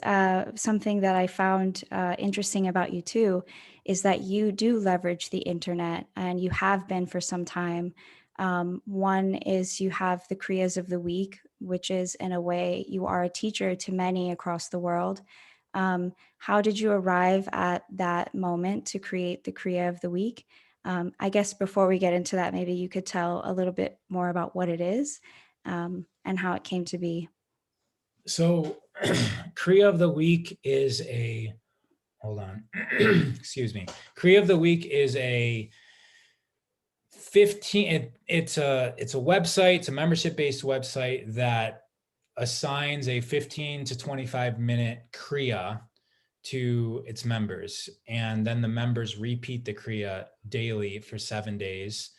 something that I found interesting about you too is that you do leverage the internet, and you have been for some time. One is you have the Krias of the Week, which is, in a way, you are a teacher to many across the world. How did you arrive at that moment to create the Kriya of the Week? I guess before we get into that, maybe you could tell a little bit more about what it is and how it came to be. So Creo of the Week is a, hold on, excuse me. Creo of the Week is a 15, it's a website, it's a membership-based website that assigns a 15 to 25-minute Kriya to its members. And then the members repeat the Kriya daily for 7 days.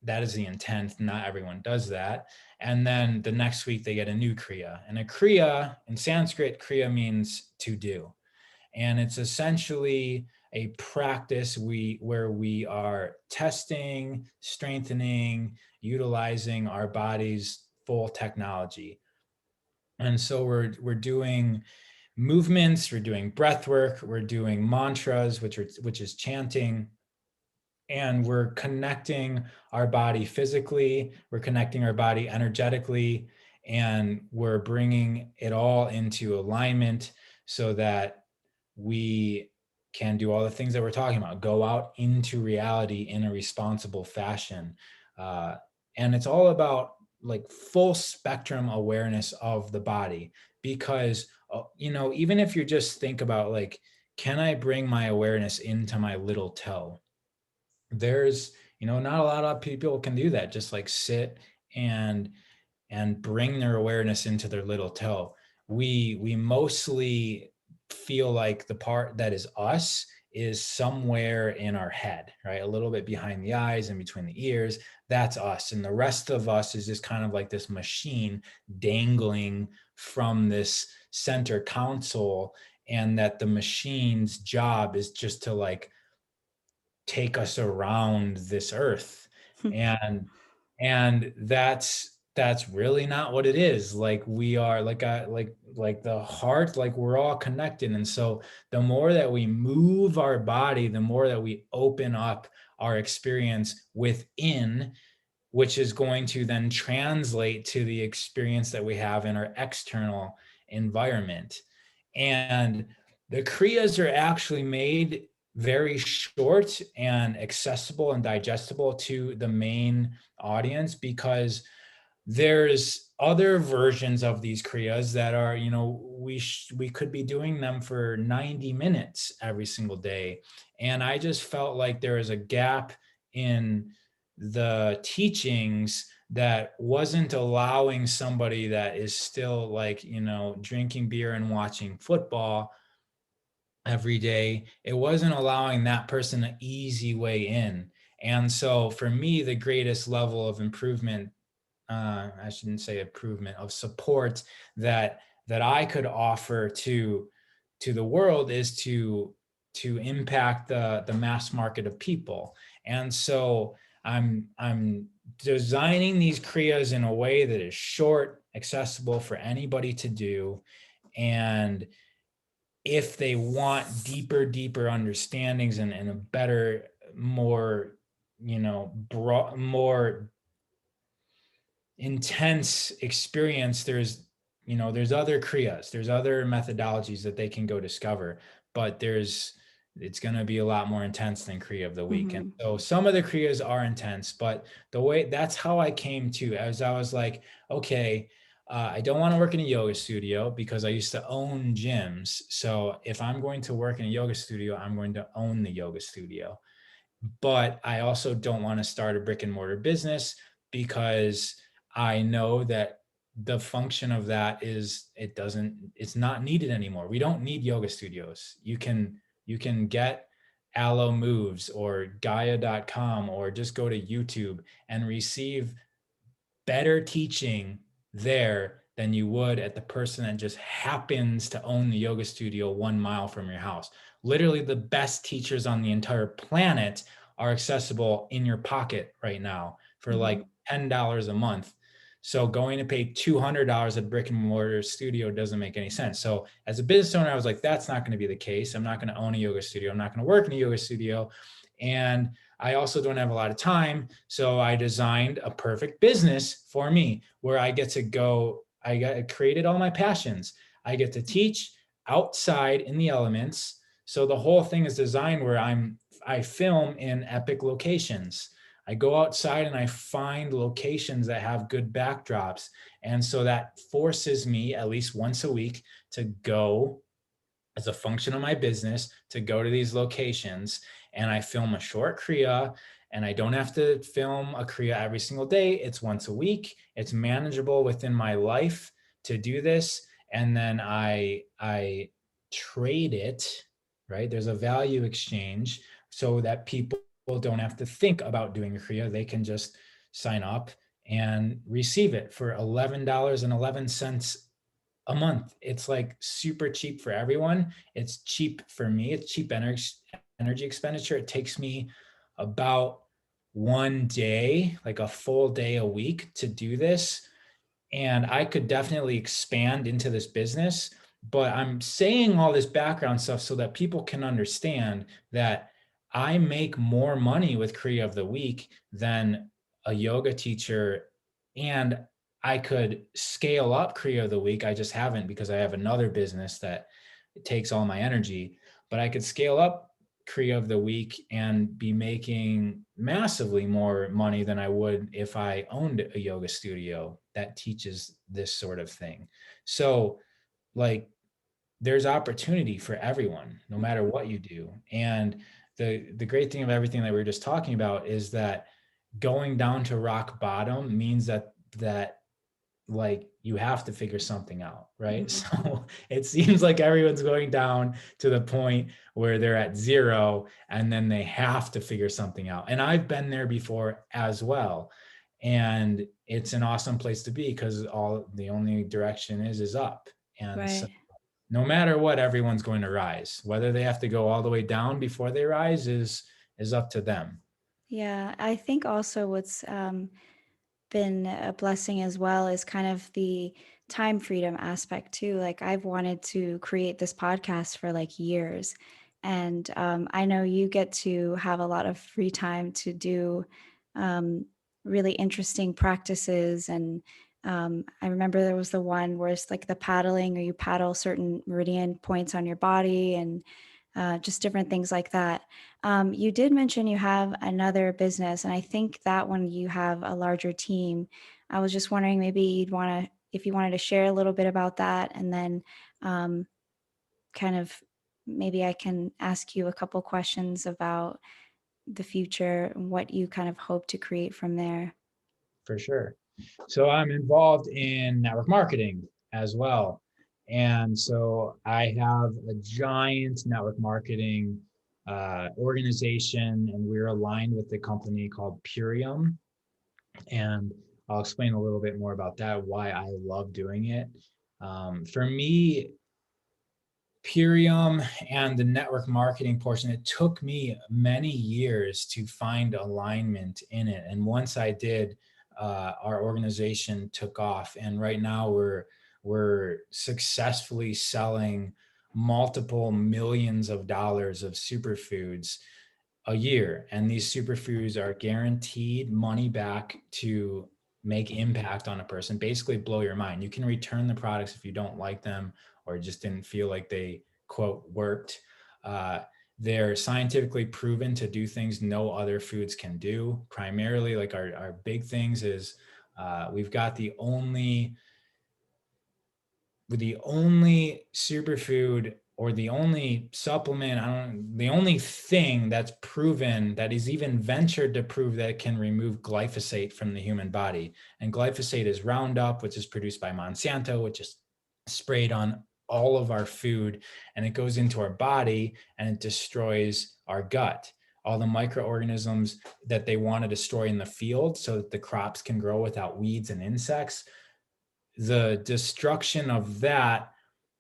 That is the intent. Not everyone does that. And then the next week they get a new Kriya. And a Kriya, in Sanskrit, Kriya means to do. And it's essentially a practice where we are testing, strengthening, utilizing our body's full technology. And so we're doing movements, we're doing breath work, we're doing mantras, which is chanting, and we're connecting our body physically, we're connecting our body energetically, and we're bringing it all into alignment so that we can do all the things that we're talking about, go out into reality in a responsible fashion. Uh, and it's all about like full spectrum awareness of the body, because, even if you just think about like, can I bring my awareness into my little toe? There's, not a lot of people can do that, just like sit and bring their awareness into their little toe. We mostly feel like the part that is us is somewhere in our head, right? A little bit behind the eyes and between the ears. That's us. And the rest of us is just kind of like this machine dangling from this center console. And that the machine's job is just to like take us around this earth. And that's really not what it is. Like we are like the heart, like we're all connected. And so the more that we move our body, the more that we open up our experience within, which is going to then translate to the experience that we have in our external environment. And the Kriyas are actually made very short and accessible and digestible to the main audience, because there's other versions of these kriyas that are, we could be doing them for 90 minutes every single day. And I just felt like there was a gap in the teachings that wasn't allowing somebody that is still like, drinking beer and watching football every day. It wasn't allowing that person an easy way in. And so for me, the greatest level of improvement, I shouldn't say improvement, of support that I could offer to the world is to impact the mass market of people. And so I'm designing these kriyas in a way that is short, accessible for anybody to do. And if they want deeper understandings and a better, more, more intense experience, there's other kriyas, there's other methodologies that they can go discover, but it's going to be a lot more intense than Kriya of the Week. And Mm-hmm. so some of the kriyas are intense, but that's how I came to, as I was like, okay, I don't want to work in a yoga studio because I used to own gyms. So if I'm going to work in a yoga studio, I'm going to own the yoga studio. But I also don't want to start a brick and mortar business, because I know that the function of that is it's not needed anymore. We don't need yoga studios. You can get Allo Moves or Gaia.com, or just go to YouTube and receive better teaching there than you would at the person that just happens to own the yoga studio 1 mile from your house. Literally, the best teachers on the entire planet are accessible in your pocket right now for Mm-hmm. like $10 a month. So going to pay $200 at brick and mortar studio doesn't make any sense. So as a business owner, I was like, that's not going to be the case. I'm not going to own a yoga studio. I'm not going to work in a yoga studio. And I also don't have a lot of time. So I designed a perfect business for me where I get to go, created all my passions. I get to teach outside in the elements. So the whole thing is designed where I film in epic locations. I go outside and I find locations that have good backdrops. And so that forces me at least once a week to go, as a function of my business, to go to these locations, and I film a short kriya, and I don't have to film a kriya every single day. It's once a week. It's manageable within my life to do this. And then I trade it, right? There's a value exchange so that people don't have to think about doing a kriya. They can just sign up and receive it for $11.11 a month. It's like super cheap for everyone. It's cheap for me. It's cheap energy expenditure. It takes me about 1 day, like a full day a week, to do this. And I could definitely expand into this business, but I'm saying all this background stuff so that people can understand that I make more money with Kriya of the Week than a yoga teacher. And I could scale up Kriya of the Week. I just haven't, because I have another business that takes all my energy, but I could scale up Kriya of the Week and be making massively more money than I would if I owned a yoga studio that teaches this sort of thing. So, like, there's opportunity for everyone, no matter what you do. And the great thing of everything that we were just talking about is that going down to rock bottom means that like you have to figure something out, right? Mm-hmm. So it seems like everyone's going down to the point where they're at zero and then they have to figure something out. And I've been there before as well. And it's an awesome place to be, because the only direction is up. And so Right. no matter what, everyone's going to rise. Whether they have to go all the way down before they rise is up to them. Yeah. I think also what's been a blessing as well is kind of the time freedom aspect too. Like I've wanted to create this podcast for like years. And I know you get to have a lot of free time to do um, really interesting practices and I remember there was the one where it's like the paddling, or you paddle certain meridian points on your body, and just different things like that. You did mention you have another business, and I think that one you have a larger team. I was just wondering, maybe if you wanted to share a little bit about that, and then um, kind of maybe I can ask you a couple questions about the future and what you kind of hope to create from there. For sure. So I'm involved in network marketing as well. And so I have a giant network marketing organization, and we're aligned with the company called Purium. And I'll explain a little bit more about that, why I love doing it. For me, Purium and the network marketing portion, it took me many years to find alignment in it. And once I did, our organization took off. And right now we're successfully selling multiple millions of dollars of superfoods a year. And these superfoods are guaranteed money back to make impact on a person, basically blow your mind. You can return the products if you don't like them or just didn't feel like they, quote, worked. Uh, they're scientifically proven to do things no other foods can do. Primarily, like our big things is we've got the only superfood, or the only supplement, the only thing that's proven, that is even ventured to prove, that it can remove glyphosate from the human body. And glyphosate is Roundup, which is produced by Monsanto, which is sprayed on all of our food, and it goes into our body and it destroys our gut, all the microorganisms that they want to destroy in the field so that the crops can grow without weeds and insects. The destruction of that,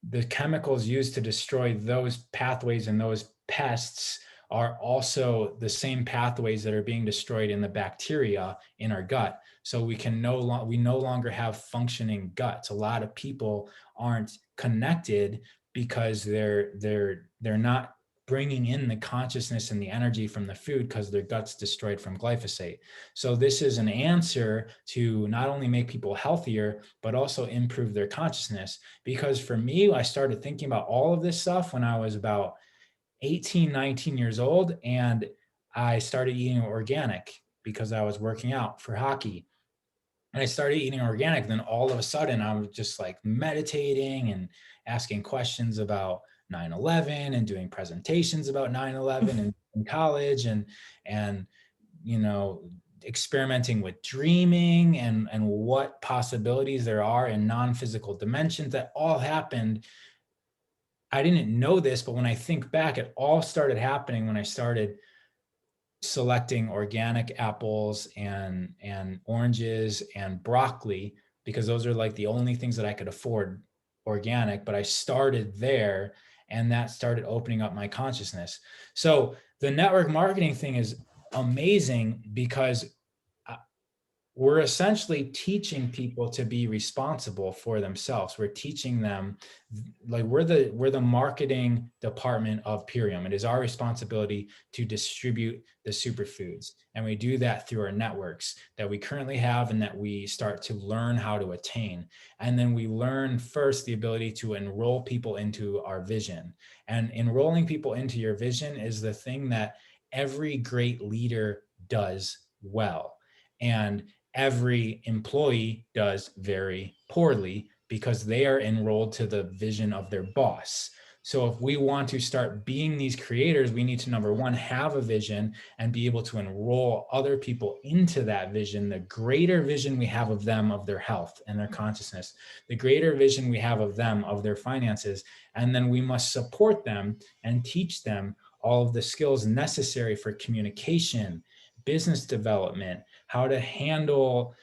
the chemicals used to destroy those pathways and those pests, are also the same pathways that are being destroyed in the bacteria in our gut. So we no longer have functioning guts. A lot of people aren't connected because they're not bringing in the consciousness and the energy from the food, because their gut's destroyed from glyphosate. So this is an answer to not only make people healthier, but also improve their consciousness. Because for me, I started thinking about all of this stuff when I was about 18, 19 years old, and I started eating organic because I was working out for hockey. And I started eating organic. Then all of a sudden, I was just like meditating and asking questions about 9/11 and doing presentations about 9/11 in college, and you know, experimenting with dreaming and what possibilities there are in non-physical dimensions. That all happened. I didn't know this, but when I think back, it all started happening when I started selecting organic apples and oranges and broccoli, because those are like the only things that I could afford organic. But I started there, and that started opening up my consciousness. So the network marketing thing is amazing because we're essentially teaching people to be responsible for themselves. We're teaching them, like, we're the marketing department of Purium. It is our responsibility to distribute the superfoods. And we do that through our networks that we currently have and that we start to learn how to attain. And then we learn first the ability to enroll people into our vision. And enrolling people into your vision is the thing that every great leader does well. And every employee does very poorly because they are enrolled to the vision of their boss. So if we want to start being these creators, we need to, number one, have a vision and be able to enroll other people into that vision. The greater vision we have of them, of their health and their consciousness, the greater vision we have of them, of their finances. And then we must support them and teach them all of the skills necessary for communication, business development, how to handle,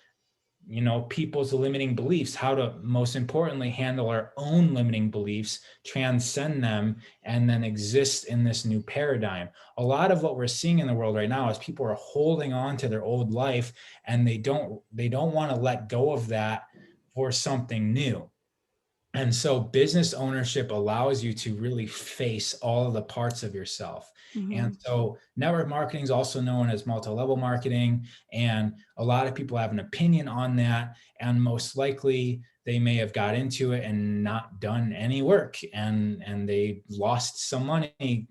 people's limiting beliefs, how to, most importantly, handle our own limiting beliefs, transcend them, and then exist in this new paradigm. A lot of what we're seeing in the world right now is people are holding on to their old life, and they don't want to let go of that for something new. And so business ownership allows you to really face all of the parts of yourself. And Mhm. so network marketing is also known as multi-level marketing. And a lot of people have an opinion on that. And most likely they may have got into it and not done any work, and they lost some money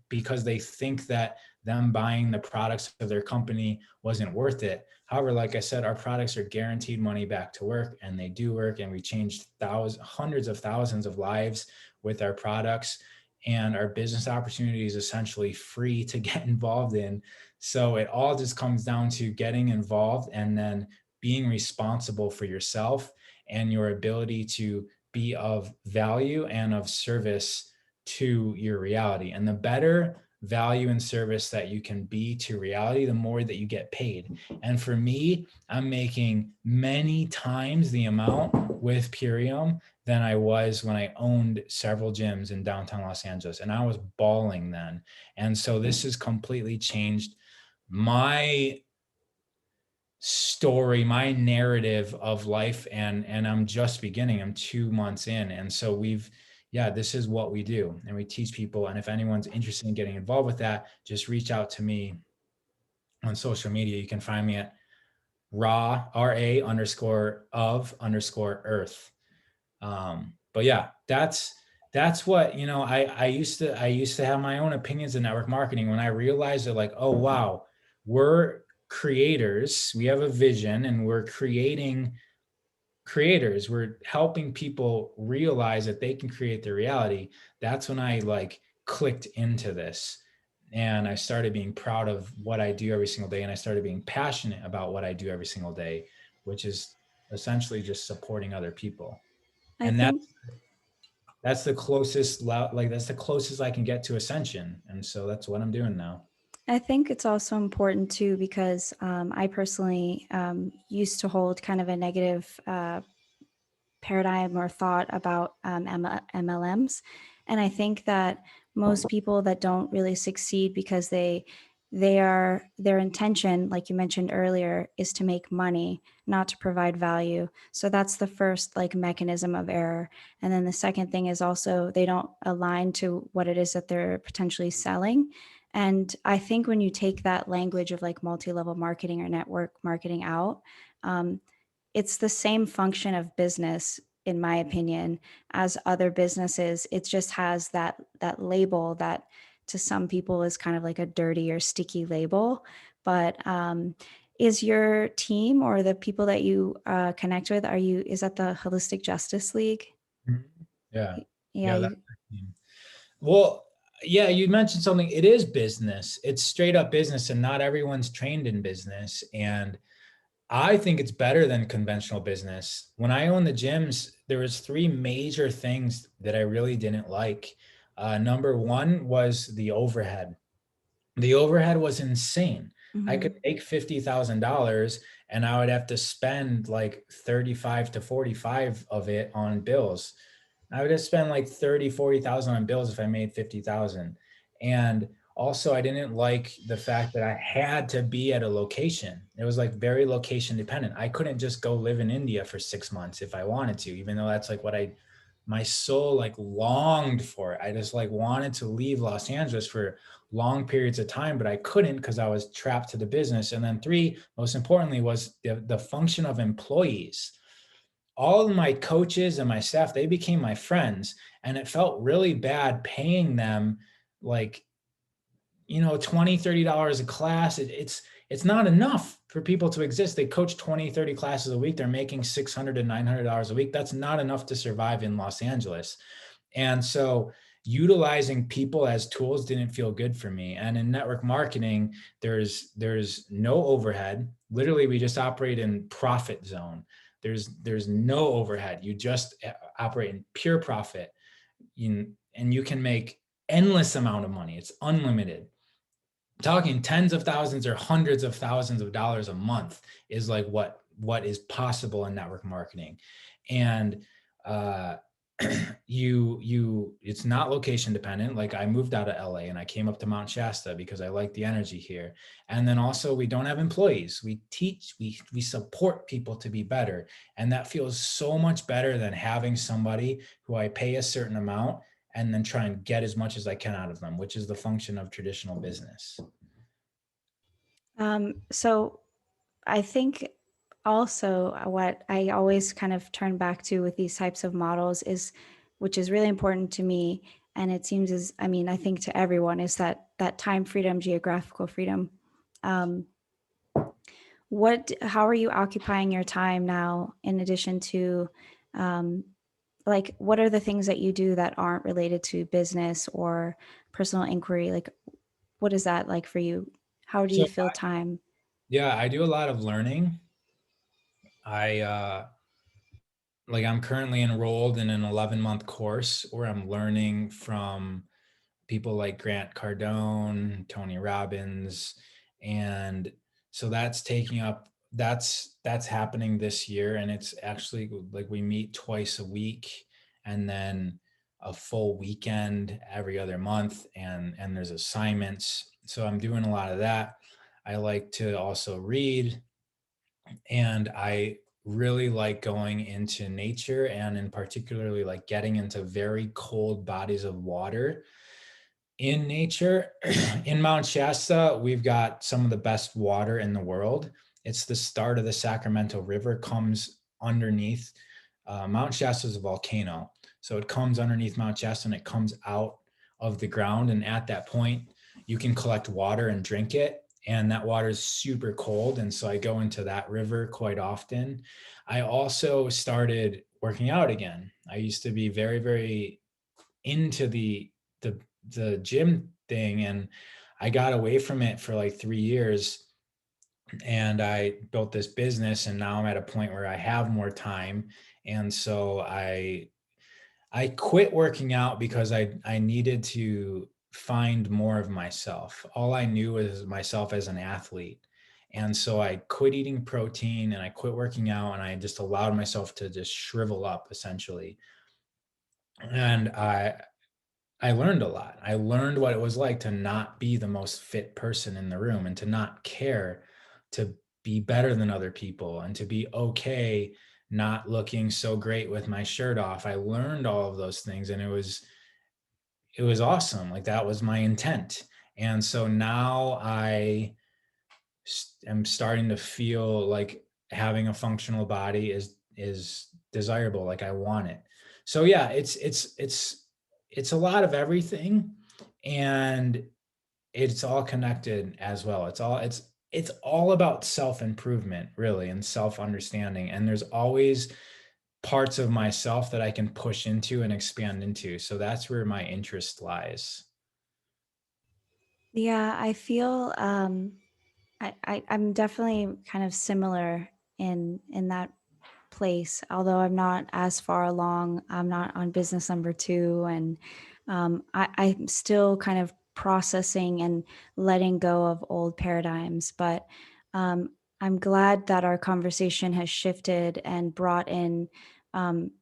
because they think that them buying the products of their company wasn't worth it. However, like I said, our products are guaranteed money back to work, and they do work. And we changed hundreds of thousands of lives with our products. And our business opportunity is essentially free to get involved in. So it all just comes down to getting involved and then being responsible for yourself and your ability to be of value and of service to your reality. And the better value and service that you can be to reality, the more that you get paid. And for me, I'm making many times the amount with Purium than I was when I owned several gyms in downtown Los Angeles. And I was bawling then. And so this has completely changed my story, my narrative of life. And I'm just beginning. I'm 2 months in. And so this is what we do. And we teach people. And if anyone's interested in getting involved with that, just reach out to me on social media. You can find me at RA_of_earth. But yeah, that's what, I used to have my own opinions in network marketing. When I realized that, like, oh wow, we're creators, we have a vision, and we're creating creators, we're helping people realize that they can create their reality. That's when I like clicked into this, and I started being proud of what I do every single day, and I started being passionate about what I do every single day, which is essentially just supporting other people. I And think that's the closest that's the closest I can get to ascension. And so that's what I'm doing now. I think it's also important too because I personally used to hold kind of a negative paradigm or thought about MLMs, and I think that most people that don't really succeed because they are their intention, like you mentioned earlier, is to make money, not to provide value. So that's the first like mechanism of error. And then the second thing is also they don't align to what it is that they're potentially selling. And I think when you take that language of like multi-level marketing or network marketing out, um, it's the same function of business, in my opinion, as other businesses. It just has that label that to some people is kind of like a dirty or sticky label. But is your team or the people that you connect with, is that the Holistic Justice League? Mhm. Yeah. Yeah, Yeah. Well, yeah, you mentioned something. It is business. It's straight up business, and not everyone's trained in business. And I think it's better than conventional business. When I owned the gyms, there was three major things that I really didn't like. Number one was the overhead. The overhead was insane. I could mhm. make $50,000 and I would have to spend like 35 to 45 of it on bills. I would have spent like 30, 40,000 on bills if I made 50,000. And also I didn't like the fact that I had to be at a location. It was like very location dependent. I couldn't just go live in India for 6 months if I wanted to, even though that's like my soul like longed for it. I just like wanted to leave Los Angeles for long periods of time, but I couldn't because I was trapped to the business. And then three, most importantly, was the function of employees. All of my coaches and my staff, they became my friends, and it felt really bad paying them like, $20, $30 a class. It's not enough for people to exist. They coach 20, 30 classes a week. They're making $600 to $900 a week. That's not enough to survive in Los Angeles. And so utilizing people as tools didn't feel good for me. And in network marketing, there's no overhead. Literally, we just operate in profit zone. There's no overhead. You just operate in pure profit. And you can make endless amount of money. It's unlimited. Talking tens of thousands or hundreds of thousands of dollars a month is like what is possible in network marketing. And it's not location dependent. Like I moved out of LA and I came up to Mount Shasta because I like the energy here. And then also we don't have employees. We teach, we support people to be better. And that feels so much better than having somebody who I pay a certain amount and then try and get as much as I can out of them, which is the function of traditional business. So I think also what I always kind of turn back to with these types of models is, which is really important to me, and it seems as, I mean, I think to everyone, is that time freedom, geographical freedom. Um, how are you occupying your time now in addition to, um, like, what are the things that you do that aren't related to business or personal inquiry? Like, what is that like for you? How do So you fill time? yeah, I do a lot of learning. I like I'm currently enrolled in an 11-month course where I'm learning from people like Grant Cardone, Tony Robbins, and so that's taking up that's happening this year, and it's actually like we meet twice a week and then a full weekend every other month, and there's assignments. So I'm doing a lot of that. I like to also read, and I really like going into nature, and in particularly like getting into very cold bodies of water in nature. In Mount Shasta, we've got some of the best water in the world. It's the start of the Sacramento River, comes underneath. Mount Shasta is a volcano. So it comes underneath Mount Shasta and it comes out of the ground. And at that point, you can collect water and drink it. And that water is super cold. And so I go into that river quite often. I also started working out again. I used to be very, very into the the gym thing, and I got away from it for like 3 years, and I built this business, and now I'm at a point where I have more time. And so I quit working out because I needed to find more of myself. All I knew was myself as an athlete. And so I quit eating protein and I quit working out, and I just allowed myself to just shrivel up essentially. And I learned a lot. I learned what it was like to not be the most fit person in the room and to not care, to be better than other people and to be okay not looking so great with my shirt off. I learned all of those things, and it was awesome. Like that was my intent. And so now I am starting to feel like having a functional body is desirable, like I want it. So yeah, it's a lot of everything, and it's all connected as well. It's all about self-improvement really, and self-understanding, and there's always parts of myself that I can push into and expand into. So that's where my interest lies. Yeah, I feel I'm definitely kind of similar in that place. Although I'm not as far along, I'm not on business number two, and I'm still kind of processing and letting go of old paradigms. But um, I'm glad that our conversation has shifted and brought in um,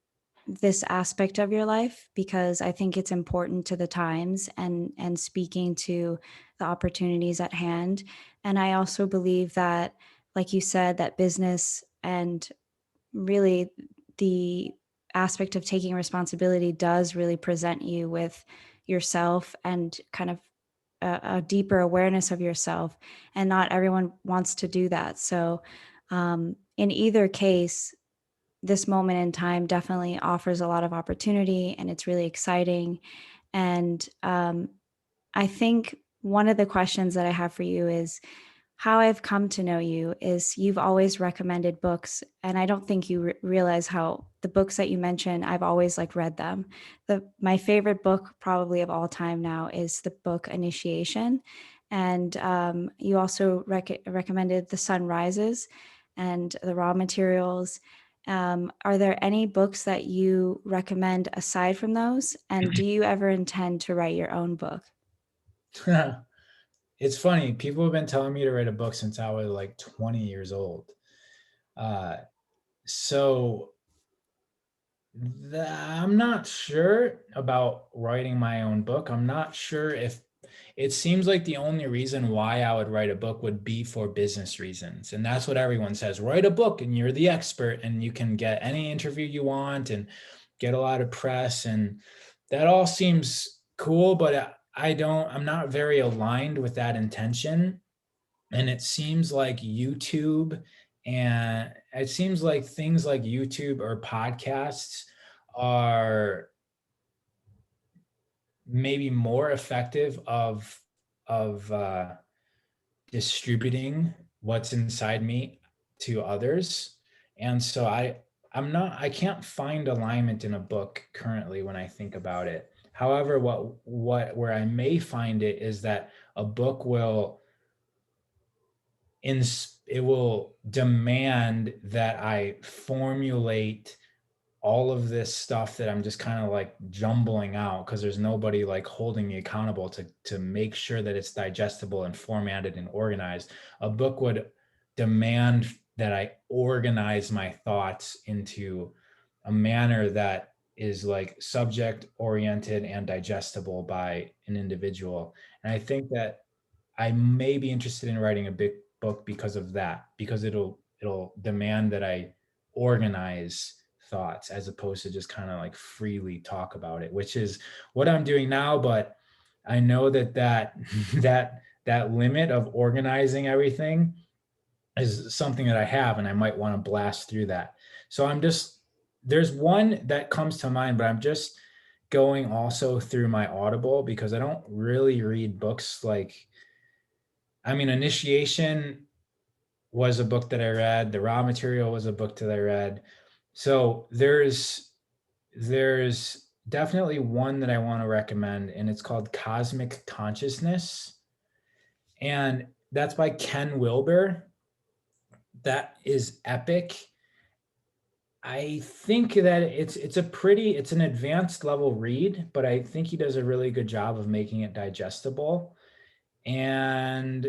this aspect of your life, because I think it's important to the times and speaking to the opportunities at hand. And I also believe that, like you said, that business and really the aspect of taking responsibility does really present you with yourself and kind of a deeper awareness of yourself. And not everyone wants to do that. So in either case, this moment in time definitely offers a lot of opportunity and it's really exciting. And I think one of the questions that I have for you is, how I've come to know you is you've always recommended books, and I don't think you realize how the books that you mention, I've always like read them. My favorite book probably of all time now is the book Initiation, and you also recommended The Sun Rises and The Raw Materials. Are there any books that you recommend aside from those? And do you ever intend to write your own book? It's funny. People have been telling me to write a book since I was like 20 years old. Uh, so I'm not sure about writing my own book. I'm not sure if it seems like the only reason why I would write a book would be for business reasons. And that's what everyone says. Write a book and you're the expert and you can get any interview you want and get a lot of press. And that all seems cool, but I'm not very aligned with that intention. And it seems like YouTube and it seems like things like YouTube or podcasts are maybe more effective of distributing what's inside me to others. And so I can't find alignment in a book currently when I think about it. However, where I may find it is that a book will it will demand that I formulate all of this stuff that I'm just kind of like jumbling out because there's nobody like holding me accountable to make sure that it's digestible and formatted and organized. A book would demand that I organize my thoughts into a manner that is like subject oriented and digestible by an individual. And I think that I may be interested in writing a big book because of that, because it'll demand that I organize thoughts as opposed to just kind of like freely talk about it, which is what I'm doing now. But I know that that limit of organizing everything is something that I have, and I might want to blast through that. So there's one that comes to mind, but I'm just going also through my Audible because I don't really read books like, I mean, Initiation was a book that I read. The Raw Material was a book that I read. So there's definitely one that I want to recommend, and it's called Cosmic Consciousness, and that's by Ken Wilber. That is epic. I think that it's an advanced level read, but I think he does a really good job of making it digestible. And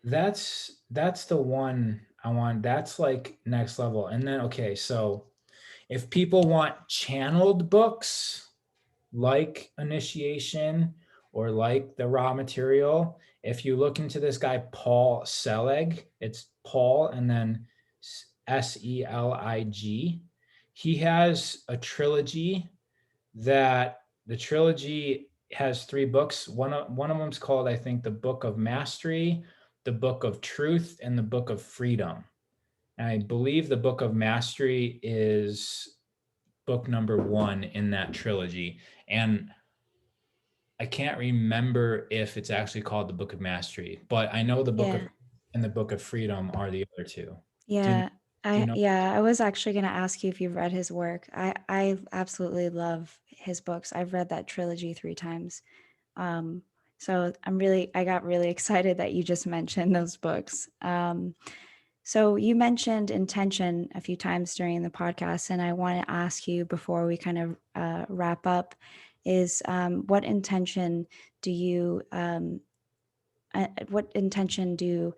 that's the one I want. That's like next level. And then okay, so if people want channeled books like Initiation or like The Raw Material, if you look into this guy Paul Selig, it's Paul and then Selig. He has a trilogy that the trilogy has three books. One of them's called, I think, the Book of Mastery, the Book of Truth, and the Book of Freedom. And I believe the Book of Mastery is book number one in that trilogy. And I can't remember if it's actually called the Book of Mastery, but I know the Book of Yeah. and the Book of Freedom are the other two. Do you Yeah. do you know? I was actually going to ask you if you've read his work. I absolutely love his books. I've read that trilogy 3 times. Um, so I got really excited that you just mentioned those books. So you mentioned intention a few times during the podcast, and I want to ask you before we kind of wrap up is what intention do you what intention do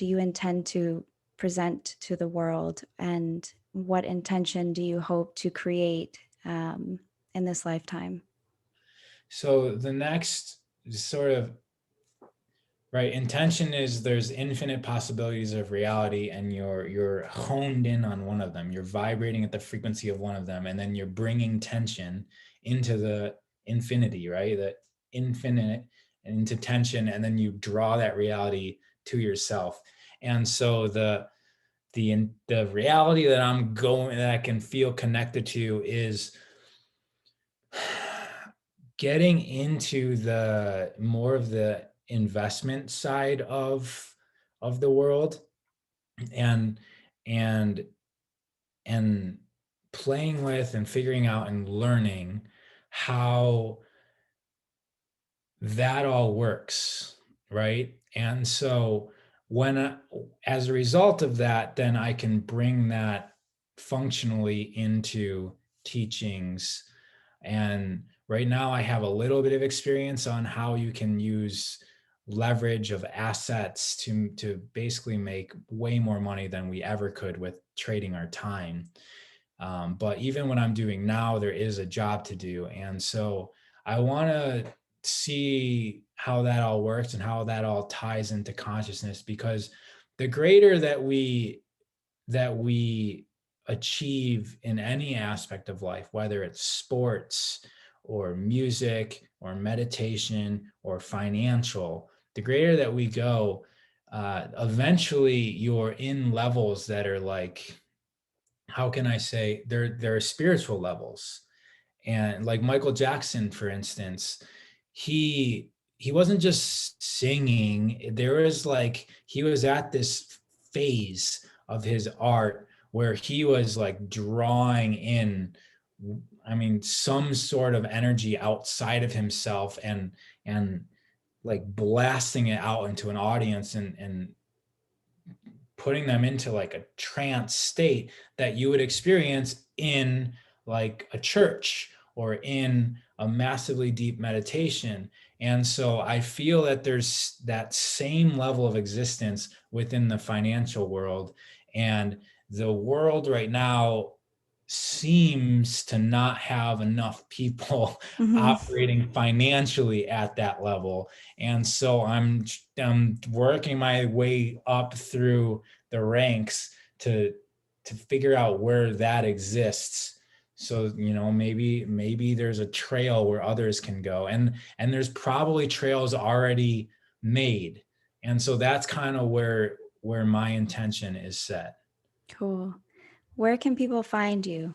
you intend to present to the world, and what intention do you hope to create in this lifetime? So the next sort of right intention is there's infinite possibilities of reality, and you're honed in on one of them. You're vibrating at the frequency of one of them, and then you're bringing tension into the infinity, right? The infinite and into tension, and then you draw that reality to yourself. And so the reality that I can feel connected to is getting into the more of the investment side of the world, and and and playing with and figuring out and learning how that all works, right? And so as a result of that, then I can bring that functionally into teachings. And right now I have a little bit of experience on how you can use leverage of assets to basically make way more money than we ever could with trading our time. But even what I'm doing now, there is a job to do. And so I want to see how that all works and how that all ties into consciousness, because the greater that we achieve in any aspect of life, whether it's sports or music or meditation or financial, the greater that we go, eventually you're in levels that are like, how can I say, there are spiritual levels. And like Michael Jackson, for instance, he he wasn't just singing. There was like, he was at this phase of his art where he was like drawing in, I mean, some sort of energy outside of himself, and like blasting it out into an audience, and putting them into like a trance state that you would experience in like a church or in a massively deep meditation. And so I feel that there's that same level of existence within the financial world. And the world right now seems to not have enough people Hmm. operating financially at that level. And so I'm working my way up through the ranks to figure out where that exists. So, maybe there's a trail where others can go, and there's probably trails already made. And so that's kind of where my intention is set. Cool. Where can people find you?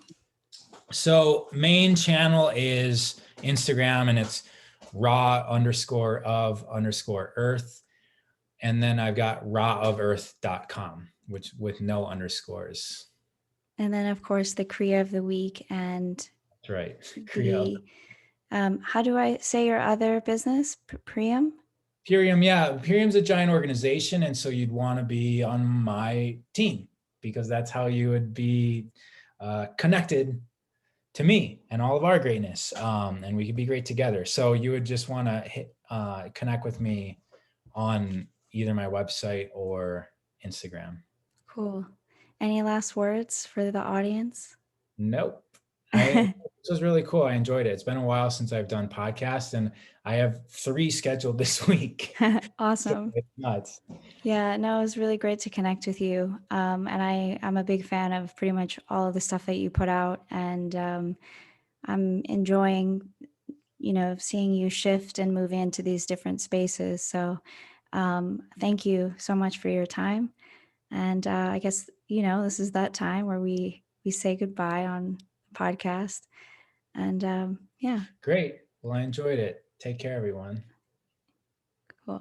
So main channel is Instagram, and it's raw_of_earth. And then I've got rawoferarth.com, which with no underscores. And then, of course, the Creo of the Week and That's right. Creo. the, how do I say your other business? Priam? Purium, yeah. Purium's a giant organization. And so you'd want to be on my team, because that's how you would be connected to me and all of our greatness. And we could be great together. So you would just want to connect with me on either my website or Instagram. Cool. Any last words for the audience? Nope. This was really cool. I enjoyed it. It's been a while since I've done podcasts, and I have 3 scheduled this week. Awesome. It's nuts. Yeah, no, it was really great to connect with you. And I'm a big fan of pretty much all of the stuff that you put out. And I'm enjoying, seeing you shift and move into these different spaces. So thank you so much for your time. And I guess, this is that time where we say goodbye on the podcast. And yeah, Great. Well, I enjoyed it. Take care, everyone. cool.